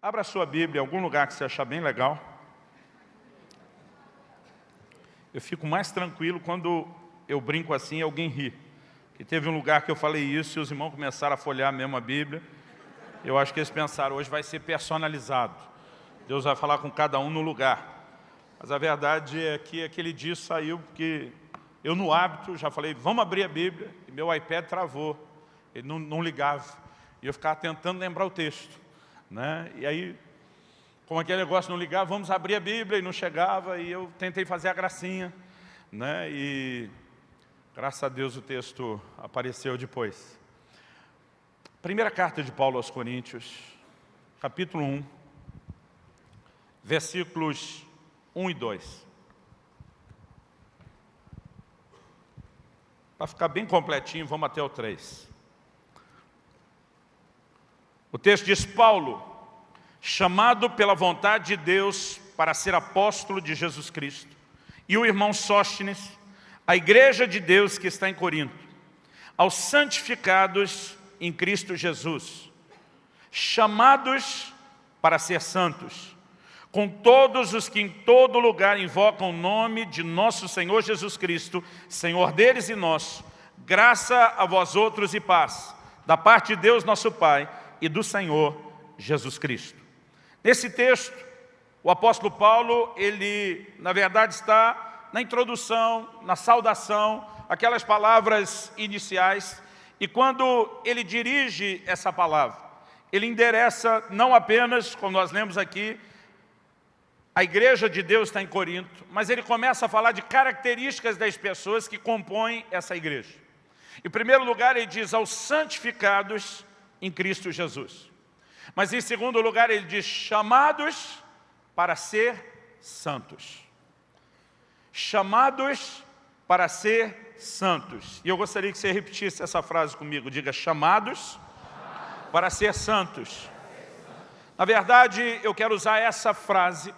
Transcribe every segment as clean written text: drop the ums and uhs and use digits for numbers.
Abra a sua Bíblia em algum lugar que você achar bem legal. Eu fico mais tranquilo quando eu brinco assim e alguém ri. Que teve um lugar que eu falei isso e os irmãos começaram a folhear mesmo a Bíblia. Eu acho que eles pensaram, hoje vai ser personalizado. Deus vai falar com cada um no lugar. Mas a verdade é que aquele dia saiu porque eu no hábito já falei, vamos abrir a Bíblia. E meu iPad travou, ele não ligava. E eu ficava tentando lembrar o texto. Né? E aí, como aquele negócio não ligava, vamos abrir a Bíblia e não chegava. E eu tentei fazer a gracinha. Né? E graças a Deus o texto apareceu depois. Primeira carta de Paulo aos Coríntios, capítulo 1, versículos 1 e 2. Para ficar bem completinho, vamos até o 3. O texto diz, Paulo, chamado pela vontade de Deus para ser apóstolo de Jesus Cristo, e o irmão Sóstenes, a igreja de Deus que está em Corinto, aos santificados em Cristo Jesus, chamados para ser santos, com todos os que em todo lugar invocam o nome de nosso Senhor Jesus Cristo, Senhor deles e nosso, graça a vós outros e paz, da parte de Deus nosso Pai e do Senhor Jesus Cristo. Nesse texto, o apóstolo Paulo, ele na verdade está na introdução, na saudação, aquelas palavras iniciais, e quando ele dirige essa palavra, ele endereça não apenas, como nós lemos aqui, a igreja de Deus está em Corinto, mas ele começa a falar de características das pessoas que compõem essa igreja. Em primeiro lugar, ele diz aos santificados em Cristo Jesus. Mas em segundo lugar, ele diz chamados para ser santos. Chamados para ser santos. E eu gostaria que você repetisse essa frase comigo. Diga, chamados para ser santos. Na verdade, eu quero usar essa frase,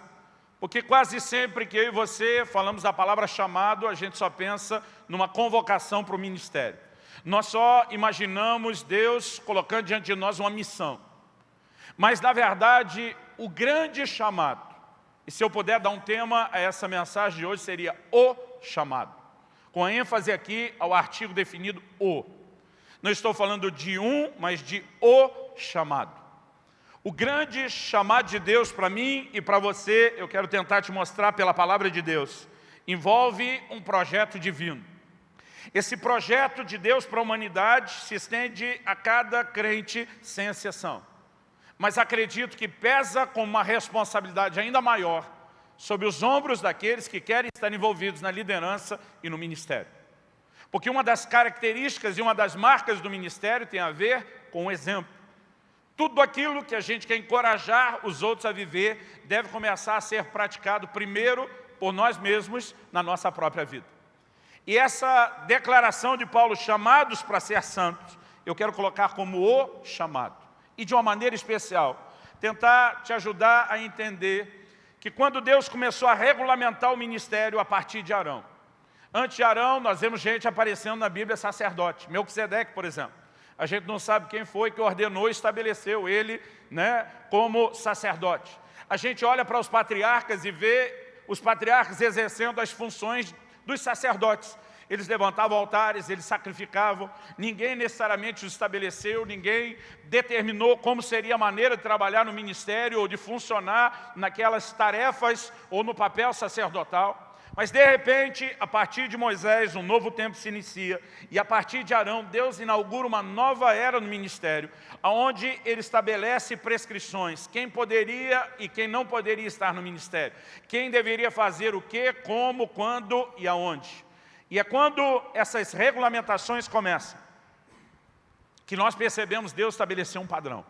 porque quase sempre que eu e você falamos da palavra chamado, a gente só pensa numa convocação para o ministério. Nós só imaginamos Deus colocando diante de nós uma missão. Mas, na verdade, o grande chamado, e se eu puder dar um tema a essa mensagem de hoje, seria o chamado. Com a ênfase aqui ao artigo definido o. Não estou falando de um, mas de o chamado. O grande chamado de Deus para mim e para você, eu quero tentar te mostrar pela palavra de Deus, envolve um projeto divino. Esse projeto de Deus para a humanidade se estende a cada crente sem exceção. Mas acredito que pesa com uma responsabilidade ainda maior sobre os ombros daqueles que querem estar envolvidos na liderança e no ministério. Porque uma das características e uma das marcas do ministério tem a ver com o exemplo. Tudo aquilo que a gente quer encorajar os outros a viver deve começar a ser praticado primeiro por nós mesmos na nossa própria vida. E essa declaração de Paulo, chamados para ser santos, eu quero colocar como o chamado. E de uma maneira especial, tentar te ajudar a entender que quando Deus começou a regulamentar o ministério a partir de Arão. Antes de Arão, nós vemos gente aparecendo na Bíblia sacerdote. Melquisedeque, por exemplo. A gente não sabe quem foi que ordenou e estabeleceu ele, né, como sacerdote. A gente olha para os patriarcas e vê os patriarcas exercendo as funções dos sacerdotes. Eles levantavam altares, eles sacrificavam, ninguém necessariamente os estabeleceu, ninguém determinou como seria a maneira de trabalhar no ministério ou de funcionar naquelas tarefas ou no papel sacerdotal. Mas de repente, a partir de Moisés, um novo tempo se inicia, e a partir de Arão, Deus inaugura uma nova era no ministério, onde ele estabelece prescrições, quem poderia e quem não poderia estar no ministério, quem deveria fazer o quê, como, quando e aonde. E é quando essas regulamentações começam, que nós percebemos Deus estabelecer um padrão.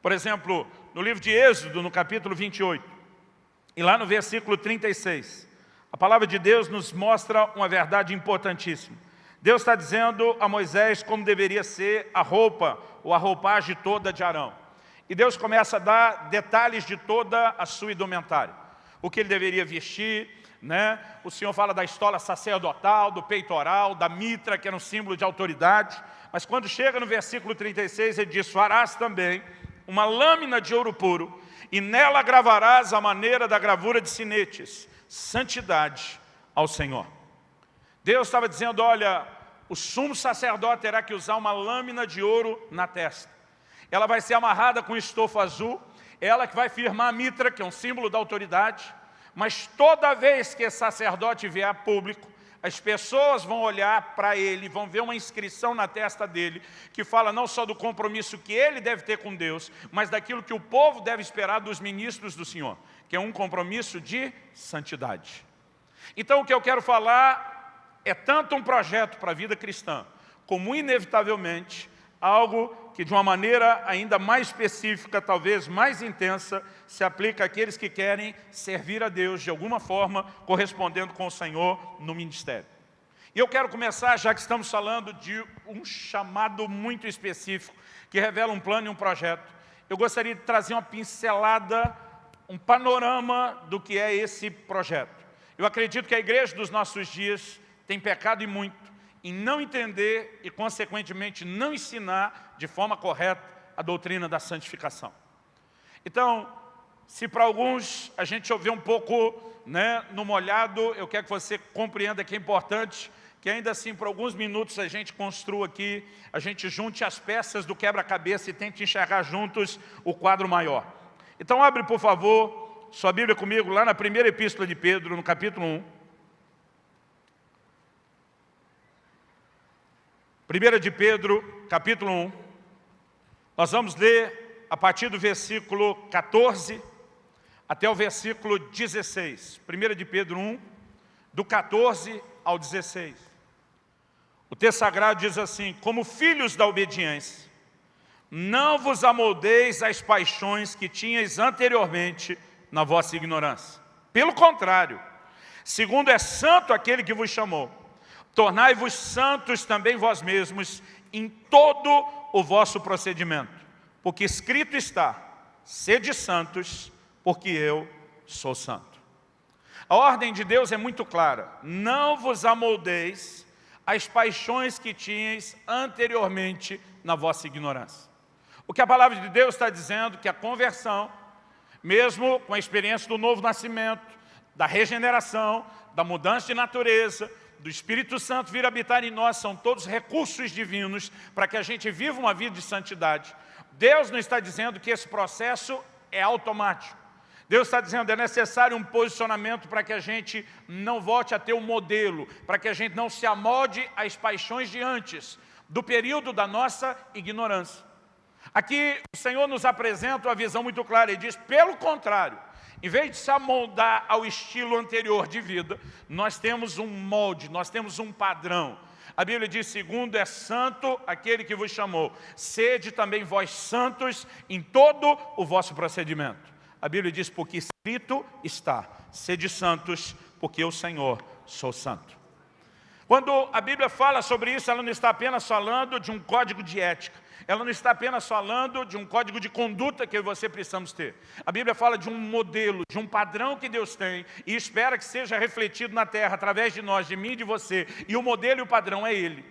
Por exemplo, no livro de Êxodo, no capítulo 28, e lá no versículo 36, a palavra de Deus nos mostra uma verdade importantíssima. Deus está dizendo a Moisés como deveria ser a roupa, ou a roupagem toda de Arão. E Deus começa a dar detalhes de toda a sua indumentária. O que ele deveria vestir, né? O Senhor fala da estola sacerdotal, do peitoral, da mitra, que era um símbolo de autoridade. Mas quando chega no versículo 36, ele diz, farás também uma lâmina de ouro puro, e nela gravarás a maneira da gravura de sinetes, santidade ao Senhor. Deus estava dizendo, olha, o sumo sacerdote terá que usar uma lâmina de ouro na testa. Ela vai ser amarrada com estofo azul, ela que vai firmar a mitra, que é um símbolo da autoridade, mas toda vez que esse sacerdote vier a público, as pessoas vão olhar para ele, vão ver uma inscrição na testa dele, que fala não só do compromisso que ele deve ter com Deus, mas daquilo que o povo deve esperar dos ministros do Senhor, que é um compromisso de santidade. Então o que eu quero falar é tanto um projeto para a vida cristã, como inevitavelmente algo que de uma maneira ainda mais específica, talvez mais intensa, se aplica àqueles que querem servir a Deus de alguma forma, correspondendo com o Senhor no ministério. E eu quero começar, já que estamos falando de um chamado muito específico, que revela um plano e um projeto. Eu gostaria de trazer uma pincelada, um panorama do que é esse projeto. Eu acredito que a igreja dos nossos dias tem pecado e muito em não entender e, consequentemente, não ensinar de forma correta a doutrina da santificação. Então, se para alguns a gente chover um pouco no molhado, eu quero que você compreenda que é importante que ainda assim, por alguns minutos, a gente construa aqui, a gente junte as peças do quebra-cabeça e tente enxergar juntos o quadro maior. Então, abre, por favor, sua Bíblia comigo, lá na primeira epístola de Pedro, no capítulo 1. 1 de Pedro, capítulo 1, nós vamos ler a partir do versículo 14 até o versículo 16. 1 de Pedro 1, do 14 ao 16. O texto sagrado diz assim, como filhos da obediência, não vos amoldeis às paixões que tinhais anteriormente na vossa ignorância. Pelo contrário, segundo é santo aquele que vos chamou, tornai-vos santos também vós mesmos em todo o vosso procedimento, porque escrito está, sede santos, porque eu sou santo. A ordem de Deus é muito clara, não vos amoldeis às paixões que tinhais anteriormente na vossa ignorância. O que a palavra de Deus está dizendo, que a conversão, mesmo com a experiência do novo nascimento, da regeneração, da mudança de natureza, do Espírito Santo vir habitar em nós, são todos recursos divinos para que a gente viva uma vida de santidade. Deus não está dizendo que esse processo é automático. Deus está dizendo que é necessário um posicionamento para que a gente não volte a ter um modelo, para que a gente não se amolde às paixões de antes, do período da nossa ignorância. Aqui o Senhor nos apresenta uma visão muito clara, Ele diz, pelo contrário, em vez de se amoldar ao estilo anterior de vida, nós temos um molde, nós temos um padrão. A Bíblia diz, segundo é santo aquele que vos chamou, sede também vós santos em todo o vosso procedimento. A Bíblia diz, porque escrito está, sede santos, porque eu, Senhor, sou santo. Quando a Bíblia fala sobre isso, ela não está apenas falando de um código de ética. Ela não está apenas falando de um código de conduta que você precisamos ter. A Bíblia fala de um modelo, de um padrão que Deus tem e espera que seja refletido na terra através de nós, de mim e de você. E o modelo e o padrão é Ele.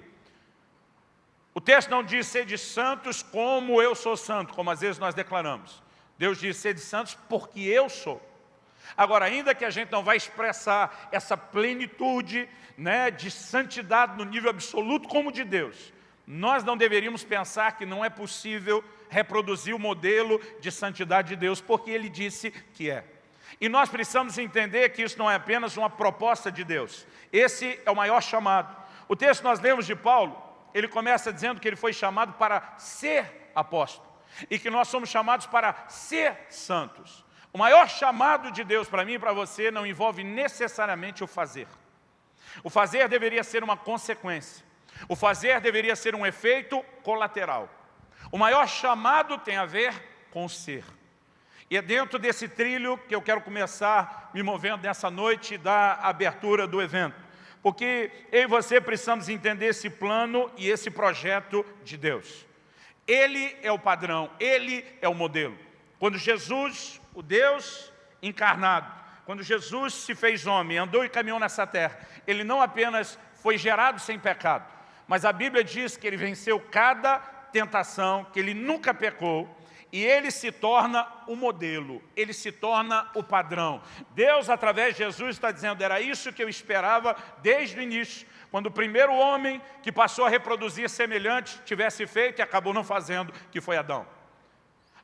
O texto não diz sede santos como eu sou santo, como às vezes nós declaramos. Deus diz sede santos porque eu sou. Agora, ainda que a gente não vai expressar essa plenitude de santidade no nível absoluto como de Deus, nós não deveríamos pensar que não é possível reproduzir o modelo de santidade de Deus, porque Ele disse que é. E nós precisamos entender que isso não é apenas uma proposta de Deus. Esse é o maior chamado. O texto que nós lemos de Paulo, ele começa dizendo que ele foi chamado para ser apóstolo, e que nós somos chamados para ser santos. O maior chamado de Deus para mim e para você não envolve necessariamente o fazer. O fazer deveria ser uma consequência. O fazer deveria ser um efeito colateral. O maior chamado tem a ver com o ser. E é dentro desse trilho que eu quero começar me movendo nessa noite da abertura do evento. Porque eu e você precisamos entender esse plano e esse projeto de Deus. Ele é o padrão, Ele é o modelo. Quando Jesus, o Deus encarnado, quando Jesus se fez homem, andou e caminhou nessa terra, Ele não apenas foi gerado sem pecado, mas a Bíblia diz que Ele venceu cada tentação, que Ele nunca pecou, e ele se torna o modelo, ele se torna o padrão. Deus, através de Jesus, está dizendo, era isso que eu esperava desde o início, quando o primeiro homem que passou a reproduzir semelhante tivesse feito e acabou não fazendo, que foi Adão.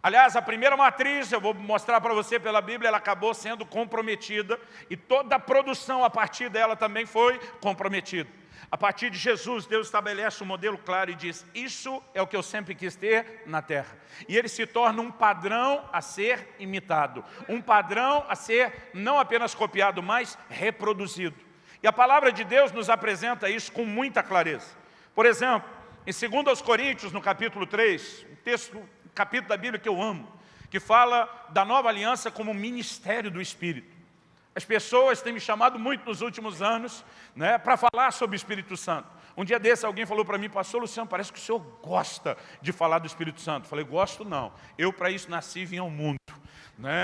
Aliás, a primeira matriz, eu vou mostrar para você pela Bíblia, ela acabou sendo comprometida e toda a produção a partir dela também foi comprometida. A partir de Jesus, Deus estabelece um modelo claro e diz, isso é o que eu sempre quis ter na terra. E ele se torna um padrão a ser imitado, um padrão a ser não apenas copiado, mas reproduzido. E a palavra de Deus nos apresenta isso com muita clareza. Por exemplo, em 2 Coríntios, no capítulo 3, um capítulo da Bíblia que eu amo, que fala da nova aliança como ministério do Espírito. As pessoas têm me chamado muito nos últimos anos, né, para falar sobre o Espírito Santo. Um dia desse alguém falou para mim, pastor Luciano, parece que o senhor gosta de falar do Espírito Santo. Eu falei, gosto não, eu para isso nasci e vim ao mundo.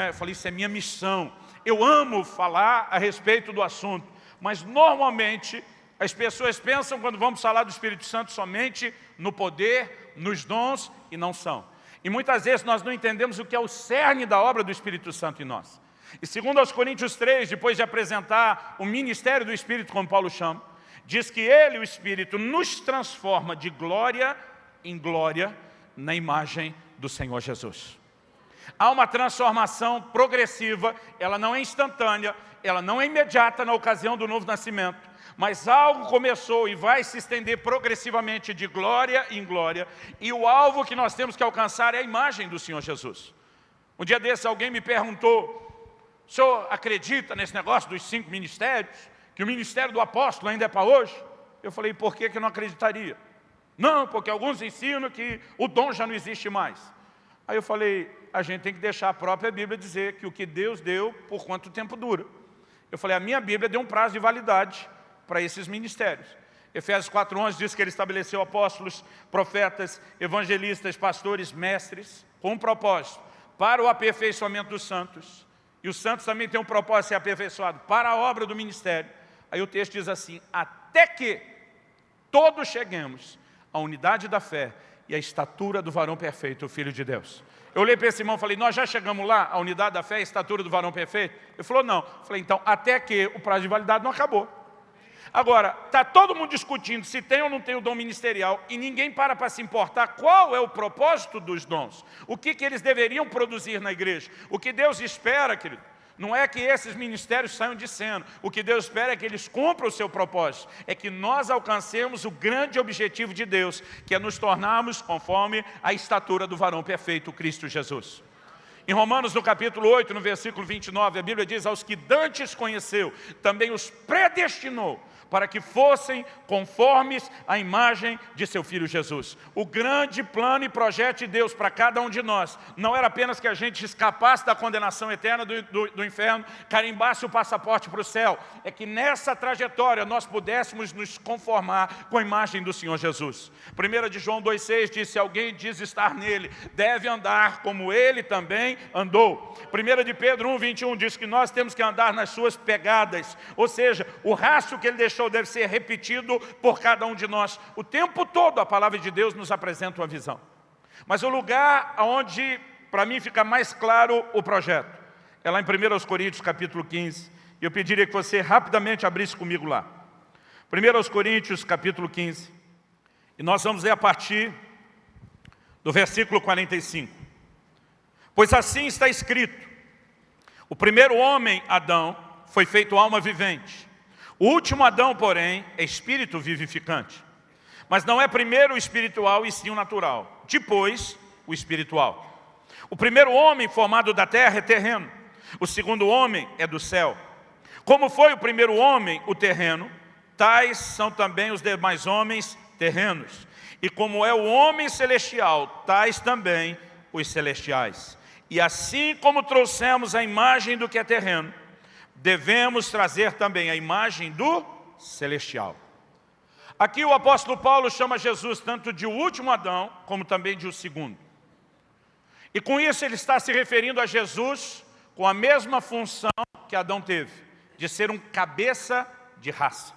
Eu falei, isso é minha missão. Eu amo falar a respeito do assunto, mas normalmente as pessoas pensam quando vamos falar do Espírito Santo somente no poder, nos dons e não são. E muitas vezes nós não entendemos o que é o cerne da obra do Espírito Santo em nós. E 2 Coríntios 3, depois de apresentar o ministério do Espírito, como Paulo chama, diz que ele, o Espírito, nos transforma de glória em glória na imagem do Senhor Jesus. Há uma transformação progressiva, ela não é instantânea, ela não é imediata na ocasião do novo nascimento, mas algo começou e vai se estender progressivamente de glória em glória, e o alvo que nós temos que alcançar é a imagem do Senhor Jesus. Um dia desse alguém me perguntou, o senhor acredita nesse negócio dos 5 ministérios? Que o ministério do apóstolo ainda é para hoje? Eu falei, por que eu não acreditaria? Não, porque alguns ensinam que o dom já não existe mais. Aí eu falei, a gente tem que deixar a própria Bíblia dizer que o que Deus deu, por quanto tempo dura. Eu falei, a minha Bíblia deu um prazo de validade para esses ministérios. Efésios 4:11 diz que ele estabeleceu apóstolos, profetas, evangelistas, pastores, mestres, com um propósito, para o aperfeiçoamento dos santos. E os santos também têm um propósito de ser aperfeiçoado para a obra do ministério. Aí o texto diz assim, até que todos cheguemos à unidade da fé e à estatura do varão perfeito, o Filho de Deus. Eu olhei para esse irmão e falei, nós já chegamos lá, à unidade da fé e à estatura do varão perfeito? Ele falou, não. Eu falei, então, até que o prazo de validade não acabou. Agora, está todo mundo discutindo se tem ou não tem o dom ministerial e ninguém para se importar qual é o propósito dos dons. O que eles deveriam produzir na igreja. O que Deus espera, querido, não é que esses ministérios saiam de cena. O que Deus espera é que eles cumpram o seu propósito. É que nós alcancemos o grande objetivo de Deus, que é nos tornarmos conforme a estatura do varão perfeito, Cristo Jesus. Em Romanos, no capítulo 8, no versículo 29, a Bíblia diz, aos que dantes conheceu, também os predestinou, para que fossem conformes à imagem de seu Filho Jesus. O grande plano e projeto de Deus para cada um de nós não era apenas que a gente escapasse da condenação eterna do inferno, carimbasse o passaporte para o céu, é que nessa trajetória nós pudéssemos nos conformar com a imagem do Senhor Jesus. 1 de João 2,6 diz, se alguém diz estar nele, deve andar como ele também andou. 1 de Pedro 1,21 diz que nós temos que andar nas suas pegadas, ou seja, o rastro que ele deixou deve ser repetido por cada um de nós. O tempo todo a palavra de Deus nos apresenta uma visão. Mas o lugar onde, para mim, fica mais claro o projeto, é lá em 1 Coríntios, capítulo 15. E eu pediria que você rapidamente abrisse comigo lá. 1 Coríntios, capítulo 15. E nós vamos ler a partir do versículo 45. Pois assim está escrito, o primeiro homem, Adão, foi feito alma vivente. O último Adão, porém, é espírito vivificante. Mas não é primeiro o espiritual e sim o natural. Depois, o espiritual. O primeiro homem formado da terra é terreno. O segundo homem é do céu. Como foi o primeiro homem, o terreno, tais são também os demais homens terrenos. E como é o homem celestial, tais também os celestiais. E assim como trouxemos a imagem do que é terreno, devemos trazer também a imagem do celestial. Aqui o apóstolo Paulo chama Jesus tanto de o último Adão, como também de o segundo. E com isso ele está se referindo a Jesus com a mesma função que Adão teve, de ser um cabeça de raça.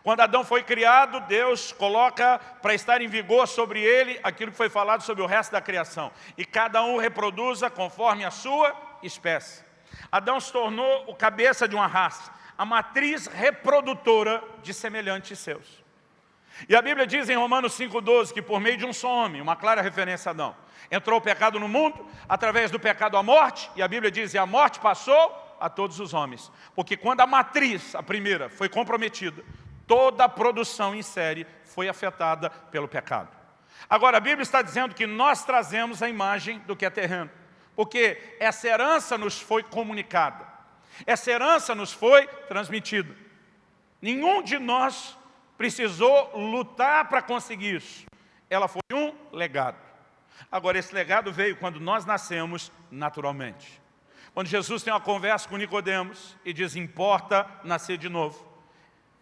Quando Adão foi criado, Deus coloca para estar em vigor sobre ele aquilo que foi falado sobre o resto da criação. E cada um reproduza conforme a sua espécie. Adão se tornou o cabeça de uma raça, a matriz reprodutora de semelhantes seus. E a Bíblia diz em Romanos 5,12 que por meio de um só homem, uma clara referência a Adão, entrou o pecado no mundo, através do pecado a morte, e a Bíblia diz, e a morte passou a todos os homens. Porque quando a matriz, a primeira, foi comprometida, toda a produção em série foi afetada pelo pecado. Agora, a Bíblia está dizendo que nós trazemos a imagem do que é terreno, porque essa herança nos foi comunicada, essa herança nos foi transmitida. Nenhum de nós precisou lutar para conseguir isso. Ela foi um legado. Agora, esse legado veio quando nós nascemos naturalmente. Quando Jesus tem uma conversa com Nicodemos e diz, importa nascer de novo.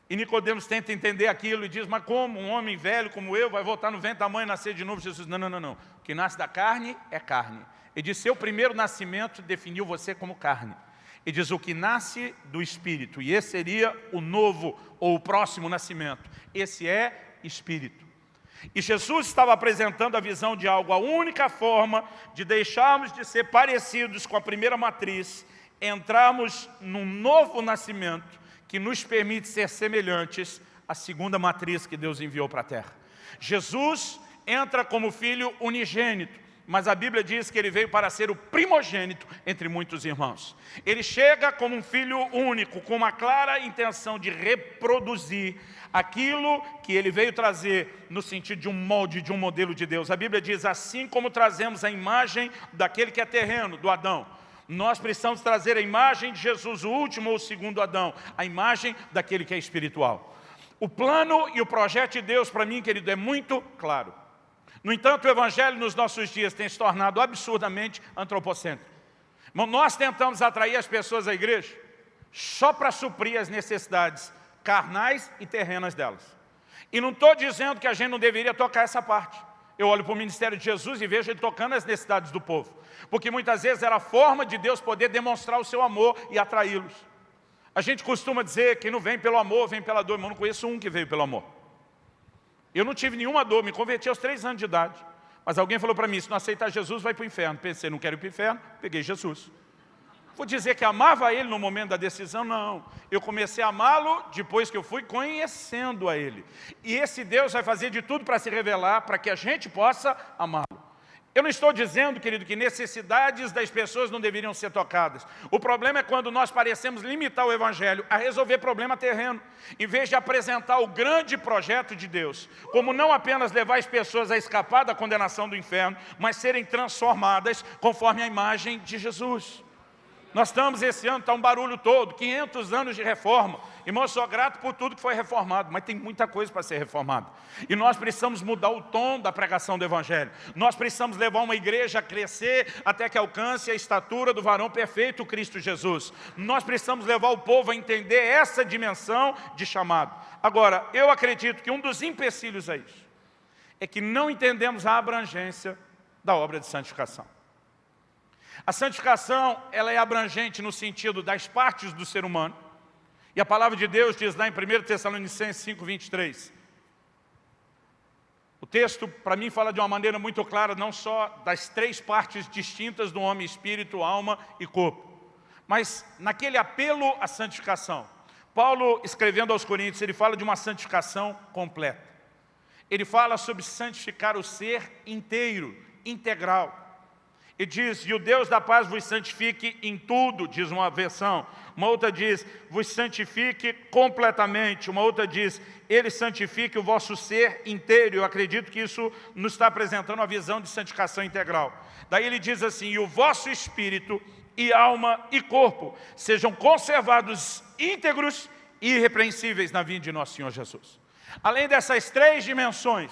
E Nicodemos tenta entender aquilo e diz, mas como um homem velho como eu vai voltar no ventre da mãe e nascer de novo? Jesus, não. O que nasce da carne é carne. Ele diz, seu primeiro nascimento definiu você como carne. E diz, o que nasce do Espírito, e esse seria o novo ou o próximo nascimento. Esse é Espírito. E Jesus estava apresentando a visão de algo, a única forma de deixarmos de ser parecidos com a primeira matriz, entrarmos num novo nascimento, que nos permite ser semelhantes à segunda matriz que Deus enviou para a terra. Jesus entra como filho unigênito, mas a Bíblia diz que ele veio para ser o primogênito entre muitos irmãos. Ele chega como um filho único, com uma clara intenção de reproduzir aquilo que ele veio trazer no sentido de um molde, de um modelo de Deus. A Bíblia diz, assim como trazemos a imagem daquele que é terreno, do Adão, nós precisamos trazer a imagem de Jesus, o último ou o segundo Adão, a imagem daquele que é espiritual. O plano e o projeto de Deus, para mim, querido, é muito claro. No entanto, o Evangelho nos nossos dias tem se tornado absurdamente antropocêntrico. Nós tentamos atrair as pessoas à igreja só para suprir as necessidades carnais e terrenas delas. E não estou dizendo que a gente não deveria tocar essa parte. Eu olho para o ministério de Jesus e vejo ele tocando as necessidades do povo. Porque muitas vezes era a forma de Deus poder demonstrar o seu amor e atraí-los. A gente costuma dizer que quem não vem pelo amor, vem pela dor. Mas eu não conheço um que veio pelo amor. Eu não tive nenhuma dor, me converti aos 3 anos de idade. Mas alguém falou para mim, se não aceitar Jesus, vai para o inferno. Pensei, não quero ir para o inferno, peguei Jesus. Vou dizer que amava ele no momento da decisão? Não. Eu comecei a amá-lo depois que eu fui conhecendo a ele. E esse Deus vai fazer de tudo para se revelar, para que a gente possa amá-lo. Eu não estou dizendo, querido, que necessidades das pessoas não deveriam ser tocadas. O problema é quando nós parecemos limitar o Evangelho a resolver problema terreno, em vez de apresentar o grande projeto de Deus, como não apenas levar as pessoas a escapar da condenação do inferno, mas serem transformadas conforme a imagem de Jesus. Nós estamos esse ano, está um barulho todo, 500 anos de reforma. Irmão, eu sou grato por tudo que foi reformado, mas tem muita coisa para ser reformada. E nós precisamos mudar o tom da pregação do Evangelho. Nós precisamos levar uma igreja a crescer até que alcance a estatura do varão perfeito, Cristo Jesus. Nós precisamos levar o povo a entender essa dimensão de chamado. Agora, eu acredito que um dos empecilhos a isso é que não entendemos a abrangência da obra de santificação. A santificação, ela é abrangente no sentido das partes do ser humano. E a palavra de Deus diz lá em 1 Tessalonicenses 5:23. O texto, para mim, fala de uma maneira muito clara, não só das 3 partes distintas do homem, espírito, alma e corpo, mas naquele apelo à santificação. Paulo, escrevendo aos Coríntios, ele fala de uma santificação completa. Ele fala sobre santificar o ser inteiro, integral. E diz, e o Deus da paz vos santifique em tudo, diz uma versão. Uma outra diz, vos santifique completamente. Uma outra diz, ele santifique o vosso ser inteiro. Eu acredito que isso nos está apresentando uma visão de santificação integral. Daí ele diz assim, e o vosso espírito e alma e corpo sejam conservados íntegros e irrepreensíveis na vinda de nosso Senhor Jesus. Além dessas 3 dimensões,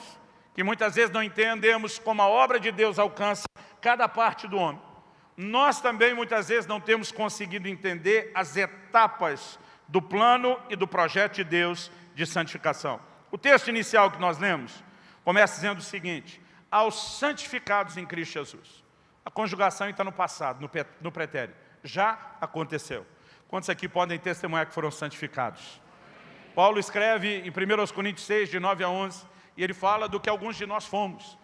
que muitas vezes não entendemos como a obra de Deus alcança cada parte do homem, nós também muitas vezes não temos conseguido entender as etapas do plano e do projeto de Deus de santificação. O texto inicial que nós lemos começa dizendo o seguinte, aos santificados em Cristo Jesus. A conjugação está no passado, no pretérito. Já aconteceu. Quantos aqui podem testemunhar que foram santificados? Paulo escreve em 1 Coríntios 6, de 9 a 11, e ele fala do que alguns de nós fomos.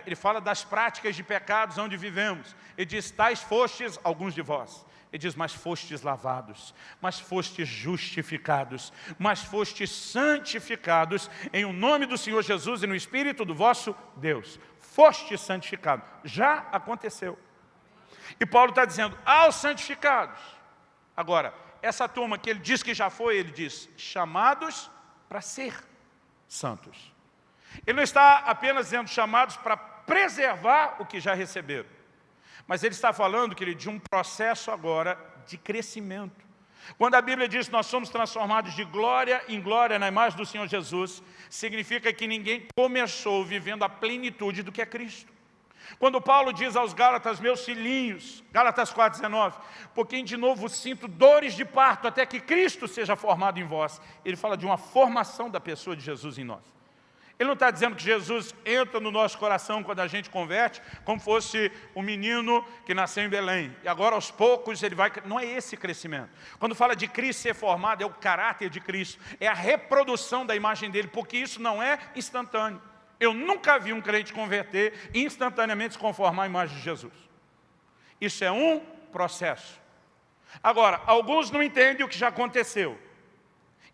Ele fala das práticas de pecados onde vivemos. Ele diz, tais fostes alguns de vós. Ele diz, mas fostes lavados, mas fostes justificados, mas fostes santificados em o nome do Senhor Jesus e no Espírito do vosso Deus. Fostes santificados. Já aconteceu. E Paulo está dizendo, aos santificados. Agora, essa turma que ele diz que já foi, ele diz, chamados para ser santos. Ele não está apenas dizendo chamados para preservar o que já receberam. Mas ele está falando, querido, de um processo agora de crescimento. Quando a Bíblia diz que nós somos transformados de glória em glória na imagem do Senhor Jesus, significa que ninguém começou vivendo a plenitude do que é Cristo. Quando Paulo diz aos Gálatas, meus filhinhos, Gálatas 4,19, porque de novo sinto dores de parto até que Cristo seja formado em vós. Ele fala de uma formação da pessoa de Jesus em nós. Ele não está dizendo que Jesus entra no nosso coração quando a gente converte, como fosse um menino que nasceu em Belém. E agora, aos poucos, ele vai... Não é esse crescimento. Quando fala de Cristo ser formado, é o caráter de Cristo. É a reprodução da imagem dele, porque isso não é instantâneo. Eu nunca vi um crente converter e instantaneamente se conformar à imagem de Jesus. Isso é um processo. Agora, alguns não entendem o que já aconteceu.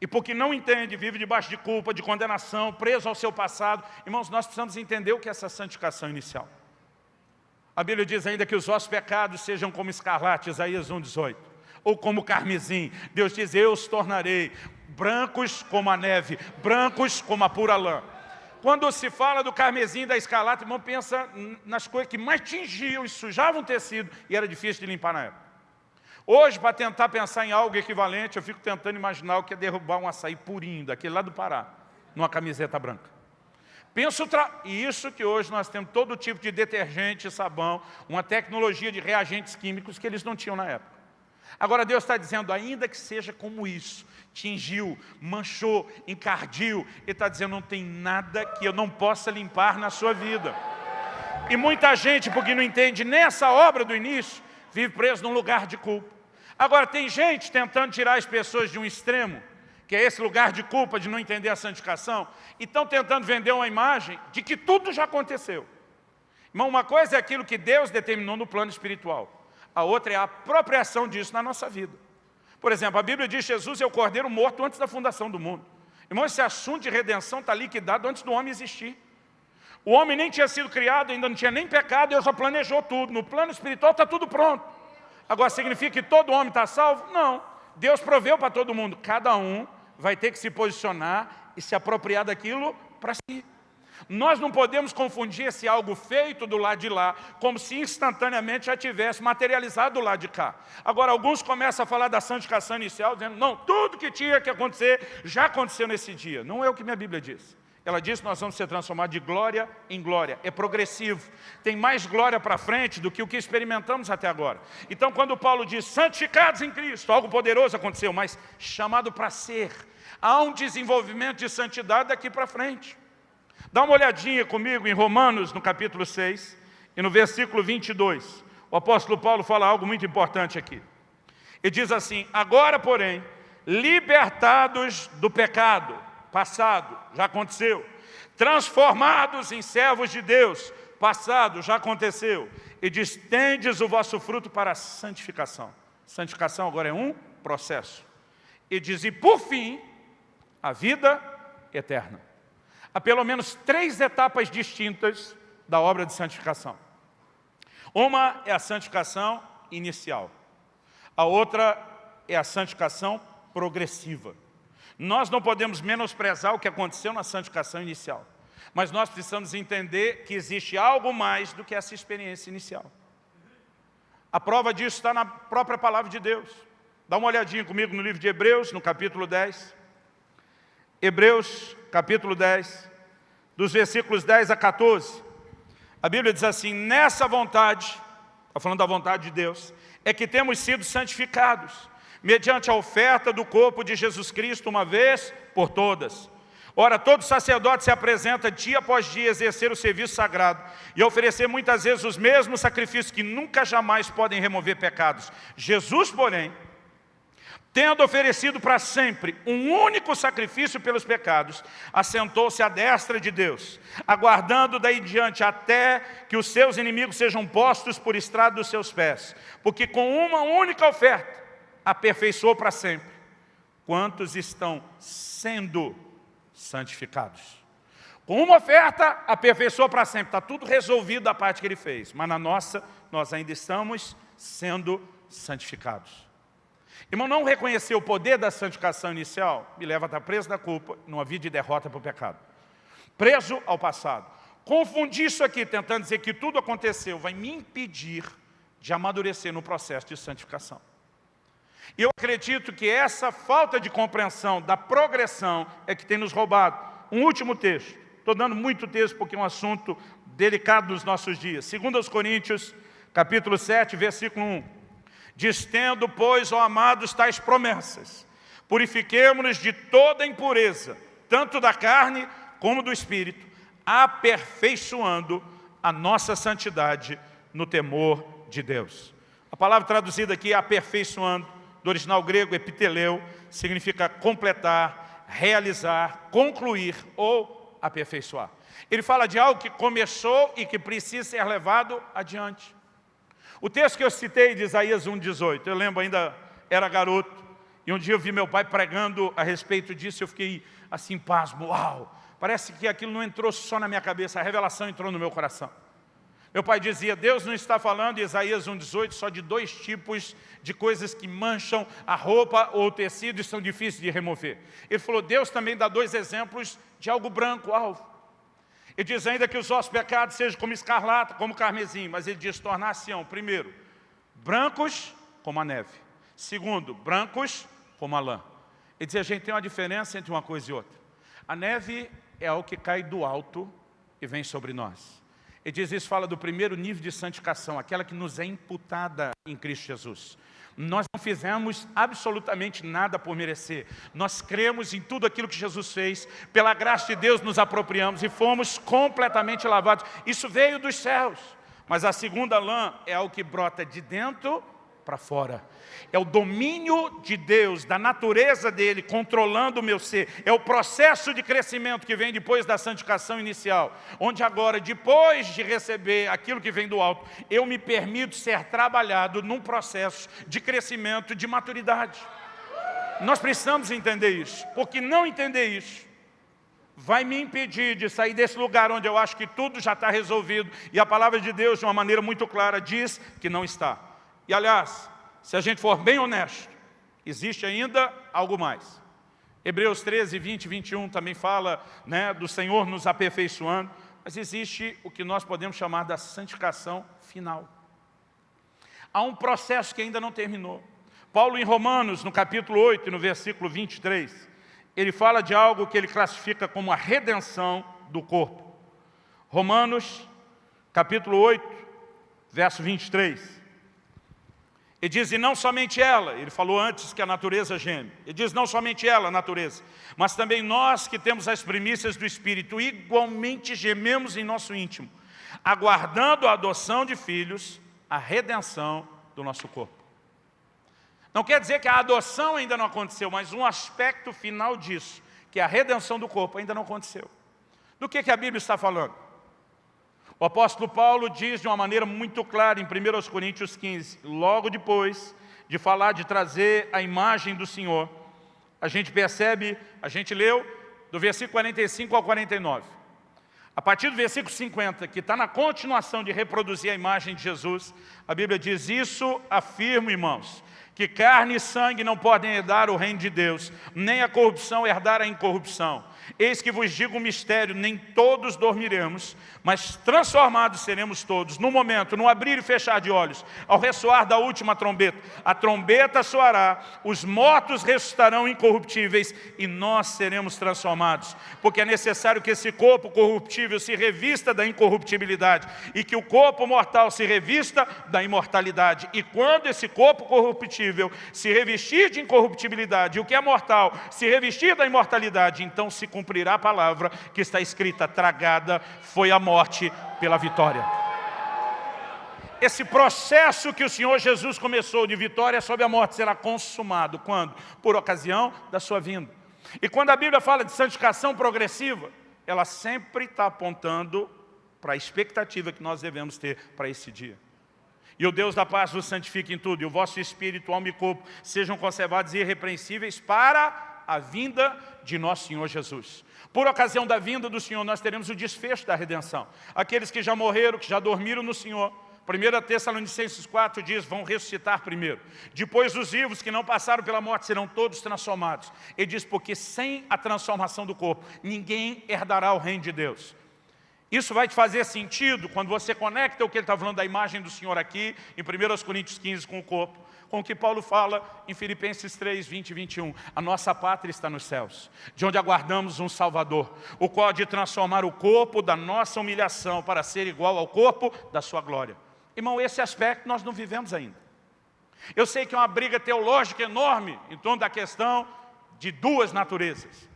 E porque não entende, vive debaixo de culpa, de condenação, preso ao seu passado. Irmãos, nós precisamos entender o que é essa santificação inicial. A Bíblia diz ainda que os vossos pecados sejam como escarlate, Isaías 1,18. Ou como carmesim. Deus diz, eu os tornarei brancos como a neve, brancos como a pura lã. Quando se fala do carmesim e da escarlate, irmão, pensa nas coisas que mais tingiam e sujavam o tecido e era difícil de limpar na época. Hoje, para tentar pensar em algo equivalente, eu fico tentando imaginar o que é derrubar um açaí purinho, daquele lá do Pará, numa camiseta branca. E isso que hoje nós temos todo tipo de detergente, sabão, uma tecnologia de reagentes químicos que eles não tinham na época. Agora Deus está dizendo, ainda que seja como isso, tingiu, manchou, encardiu, Ele está dizendo, não tem nada que eu não possa limpar na sua vida. E muita gente, porque não entende nessa obra do início, vive preso num lugar de culpa. Agora, tem gente tentando tirar as pessoas de um extremo, que é esse lugar de culpa, de não entender a santificação, e estão tentando vender uma imagem de que tudo já aconteceu. Irmão, uma coisa é aquilo que Deus determinou no plano espiritual. A outra é a apropriação disso na nossa vida. Por exemplo, a Bíblia diz que Jesus é o cordeiro morto antes da fundação do mundo. Irmão, esse assunto de redenção está liquidado antes do homem existir. O homem nem tinha sido criado, ainda não tinha nem pecado, Deus já planejou tudo. No plano espiritual está tudo pronto. Agora, significa que todo homem está salvo? Não. Deus proveu para todo mundo. Cada um vai ter que se posicionar e se apropriar daquilo para si. Nós não podemos confundir esse algo feito do lado de lá, como se instantaneamente já tivesse materializado do lado de cá. Agora, alguns começam a falar da santificação inicial, dizendo, não, tudo que tinha que acontecer, já aconteceu nesse dia. Não é o que minha Bíblia diz. Ela diz que nós vamos ser transformados de glória em glória. É progressivo. Tem mais glória para frente do que o que experimentamos até agora. Então, quando Paulo diz, santificados em Cristo, algo poderoso aconteceu, mas chamado para ser. Há um desenvolvimento de santidade daqui para frente. Dá uma olhadinha comigo em Romanos, no capítulo 6, e no versículo 22. O apóstolo Paulo fala algo muito importante aqui. Ele diz assim, agora, porém, libertados do pecado, passado, já aconteceu. Transformados em servos de Deus, passado, já aconteceu. E diz, tendes o vosso fruto para a santificação. Santificação agora é um processo. E diz, e por fim, a vida eterna. Há pelo menos 3 etapas distintas da obra de santificação. Uma é a santificação inicial. A outra é a santificação progressiva. Nós não podemos menosprezar o que aconteceu na santificação inicial. Mas nós precisamos entender que existe algo mais do que essa experiência inicial. A prova disso está na própria palavra de Deus. Dá uma olhadinha comigo no livro de Hebreus, no capítulo 10. Hebreus, capítulo 10, dos versículos 10 a 14. A Bíblia diz assim, nessa vontade, está falando da vontade de Deus, é que temos sido santificados, mediante a oferta do corpo de Jesus Cristo, uma vez por todas. Ora, todo sacerdote se apresenta dia após dia a exercer o serviço sagrado e a oferecer muitas vezes os mesmos sacrifícios que nunca jamais podem remover pecados. Jesus, porém, Tendo oferecido para sempre um único sacrifício pelos pecados, assentou-se à destra de Deus, aguardando daí diante até que os seus inimigos sejam postos por estrado dos seus pés. Porque com uma única oferta aperfeiçoou para sempre quantos estão sendo santificados. Com uma oferta aperfeiçoou para sempre. Está tudo resolvido da parte que ele fez. Mas na nossa, nós ainda estamos sendo santificados. Irmão, não reconhecer o poder da santificação inicial me leva a estar preso na culpa, numa vida de derrota para o pecado. Preso ao passado. Confundir isso aqui, tentando dizer que tudo aconteceu, vai me impedir de amadurecer no processo de santificação. E eu acredito que essa falta de compreensão da progressão é que tem nos roubado. Um último texto. Estou dando muito texto porque é um assunto delicado nos nossos dias. 2 Coríntios, capítulo 7, versículo 1. Diz: tendo, pois, ó amados, tais promessas, purifiquemo-nos de toda impureza, tanto da carne como do espírito, aperfeiçoando a nossa santidade no temor de Deus. A palavra traduzida aqui, aperfeiçoando, do original grego, epiteleu, significa completar, realizar, concluir ou aperfeiçoar. Ele fala de algo que começou e que precisa ser levado adiante. O texto que eu citei de Isaías 1,18, eu lembro, ainda era garoto, e um dia eu vi meu pai pregando a respeito disso, eu fiquei assim, pasmo, uau! Parece que aquilo não entrou só na minha cabeça, a revelação entrou no meu coração. Meu pai dizia, Deus não está falando em Isaías 1,18 só de 2 tipos de coisas que mancham a roupa ou o tecido e são difíceis de remover. Ele falou, Deus também dá 2 exemplos de algo branco, alvo. Ele diz ainda que os vossos pecados sejam como escarlata, como carmesim, mas ele diz tornar Sião, primeiro, brancos como a neve. Segundo, brancos como a lã. Ele diz, a gente tem uma diferença entre uma coisa e outra. A neve é algo que cai do alto e vem sobre nós. Ele diz, isso fala do primeiro nível de santificação, aquela que nos é imputada em Cristo Jesus. Nós não fizemos absolutamente nada por merecer. Nós cremos em tudo aquilo que Jesus fez. Pela graça de Deus nos apropriamos e fomos completamente lavados. Isso veio dos céus. Mas a segunda lã é algo que brota de dentro para fora. É o domínio de Deus, da natureza dele, controlando o meu ser. É o processo de crescimento que vem depois da santificação inicial. Onde agora, depois de receber aquilo que vem do alto, eu me permito ser trabalhado num processo de crescimento, de maturidade. Nós precisamos entender isso, porque não entender isso vai me impedir de sair desse lugar onde eu acho que tudo já está resolvido. E a palavra de Deus, de uma maneira muito clara, diz que não está. E aliás, se a gente for bem honesto, existe ainda algo mais. Hebreus 13, 20 e 21 também fala, do Senhor nos aperfeiçoando, mas existe o que nós podemos chamar da santificação final. Há um processo que ainda não terminou. Paulo em Romanos, no capítulo 8, no versículo 23, ele fala de algo que ele classifica como a redenção do corpo. Romanos, capítulo 8, verso 23. Ele diz, e não somente ela, ele falou antes que a natureza geme. Ele diz, não somente ela, a natureza, mas também nós que temos as primícias do Espírito, igualmente gememos em nosso íntimo, aguardando a adoção de filhos, a redenção do nosso corpo. Não quer dizer que a adoção ainda não aconteceu, mas um aspecto final disso, que é a redenção do corpo, ainda não aconteceu. Do que a Bíblia está falando? O apóstolo Paulo diz de uma maneira muito clara em 1 Coríntios 15, logo depois de falar de trazer a imagem do Senhor, a gente percebe, a gente leu do versículo 45 ao 49. A partir do versículo 50, que está na continuação de reproduzir a imagem de Jesus, a Bíblia diz, isso afirmo, irmãos, que carne e sangue não podem herdar o reino de Deus, nem a corrupção herdar a incorrupção. Eis que vos digo um mistério, nem todos dormiremos, mas transformados seremos todos, no momento, no abrir e fechar de olhos, ao ressoar da última trombeta. A trombeta soará, os mortos ressuscitarão incorruptíveis e nós seremos transformados. Porque é necessário que esse corpo corruptível se revista da incorruptibilidade e que o corpo mortal se revista da imortalidade. E quando esse corpo corruptível se revestir de incorruptibilidade e o que é mortal se revestir da imortalidade, então se cumprirá a palavra que está escrita, tragada foi a morte pela vitória. Esse processo que o Senhor Jesus começou de vitória sobre a morte será consumado. Quando? Por ocasião da sua vinda. E quando a Bíblia fala de santificação progressiva, ela sempre está apontando para a expectativa que nós devemos ter para esse dia. E o Deus da paz vos santifique em tudo, e o vosso espírito, alma e corpo sejam conservados irrepreensíveis para a vinda de nosso Senhor Jesus. Por ocasião da vinda do Senhor, nós teremos o desfecho da redenção. Aqueles que já morreram, que já dormiram no Senhor. 1 Tessalonicenses 4 diz, vão ressuscitar primeiro. Depois os vivos que não passaram pela morte serão todos transformados. Ele diz, porque sem a transformação do corpo, ninguém herdará o reino de Deus. Isso vai te fazer sentido quando você conecta o que ele está falando da imagem do Senhor aqui, em 1 Coríntios 15, com o corpo, com o que Paulo fala em Filipenses 3, 20 e 21. A nossa pátria está nos céus, de onde aguardamos um Salvador, o qual há de transformar o corpo da nossa humilhação para ser igual ao corpo da sua glória. Irmão, esse aspecto nós não vivemos ainda. Eu sei que é uma briga teológica enorme em torno da questão de duas naturezas.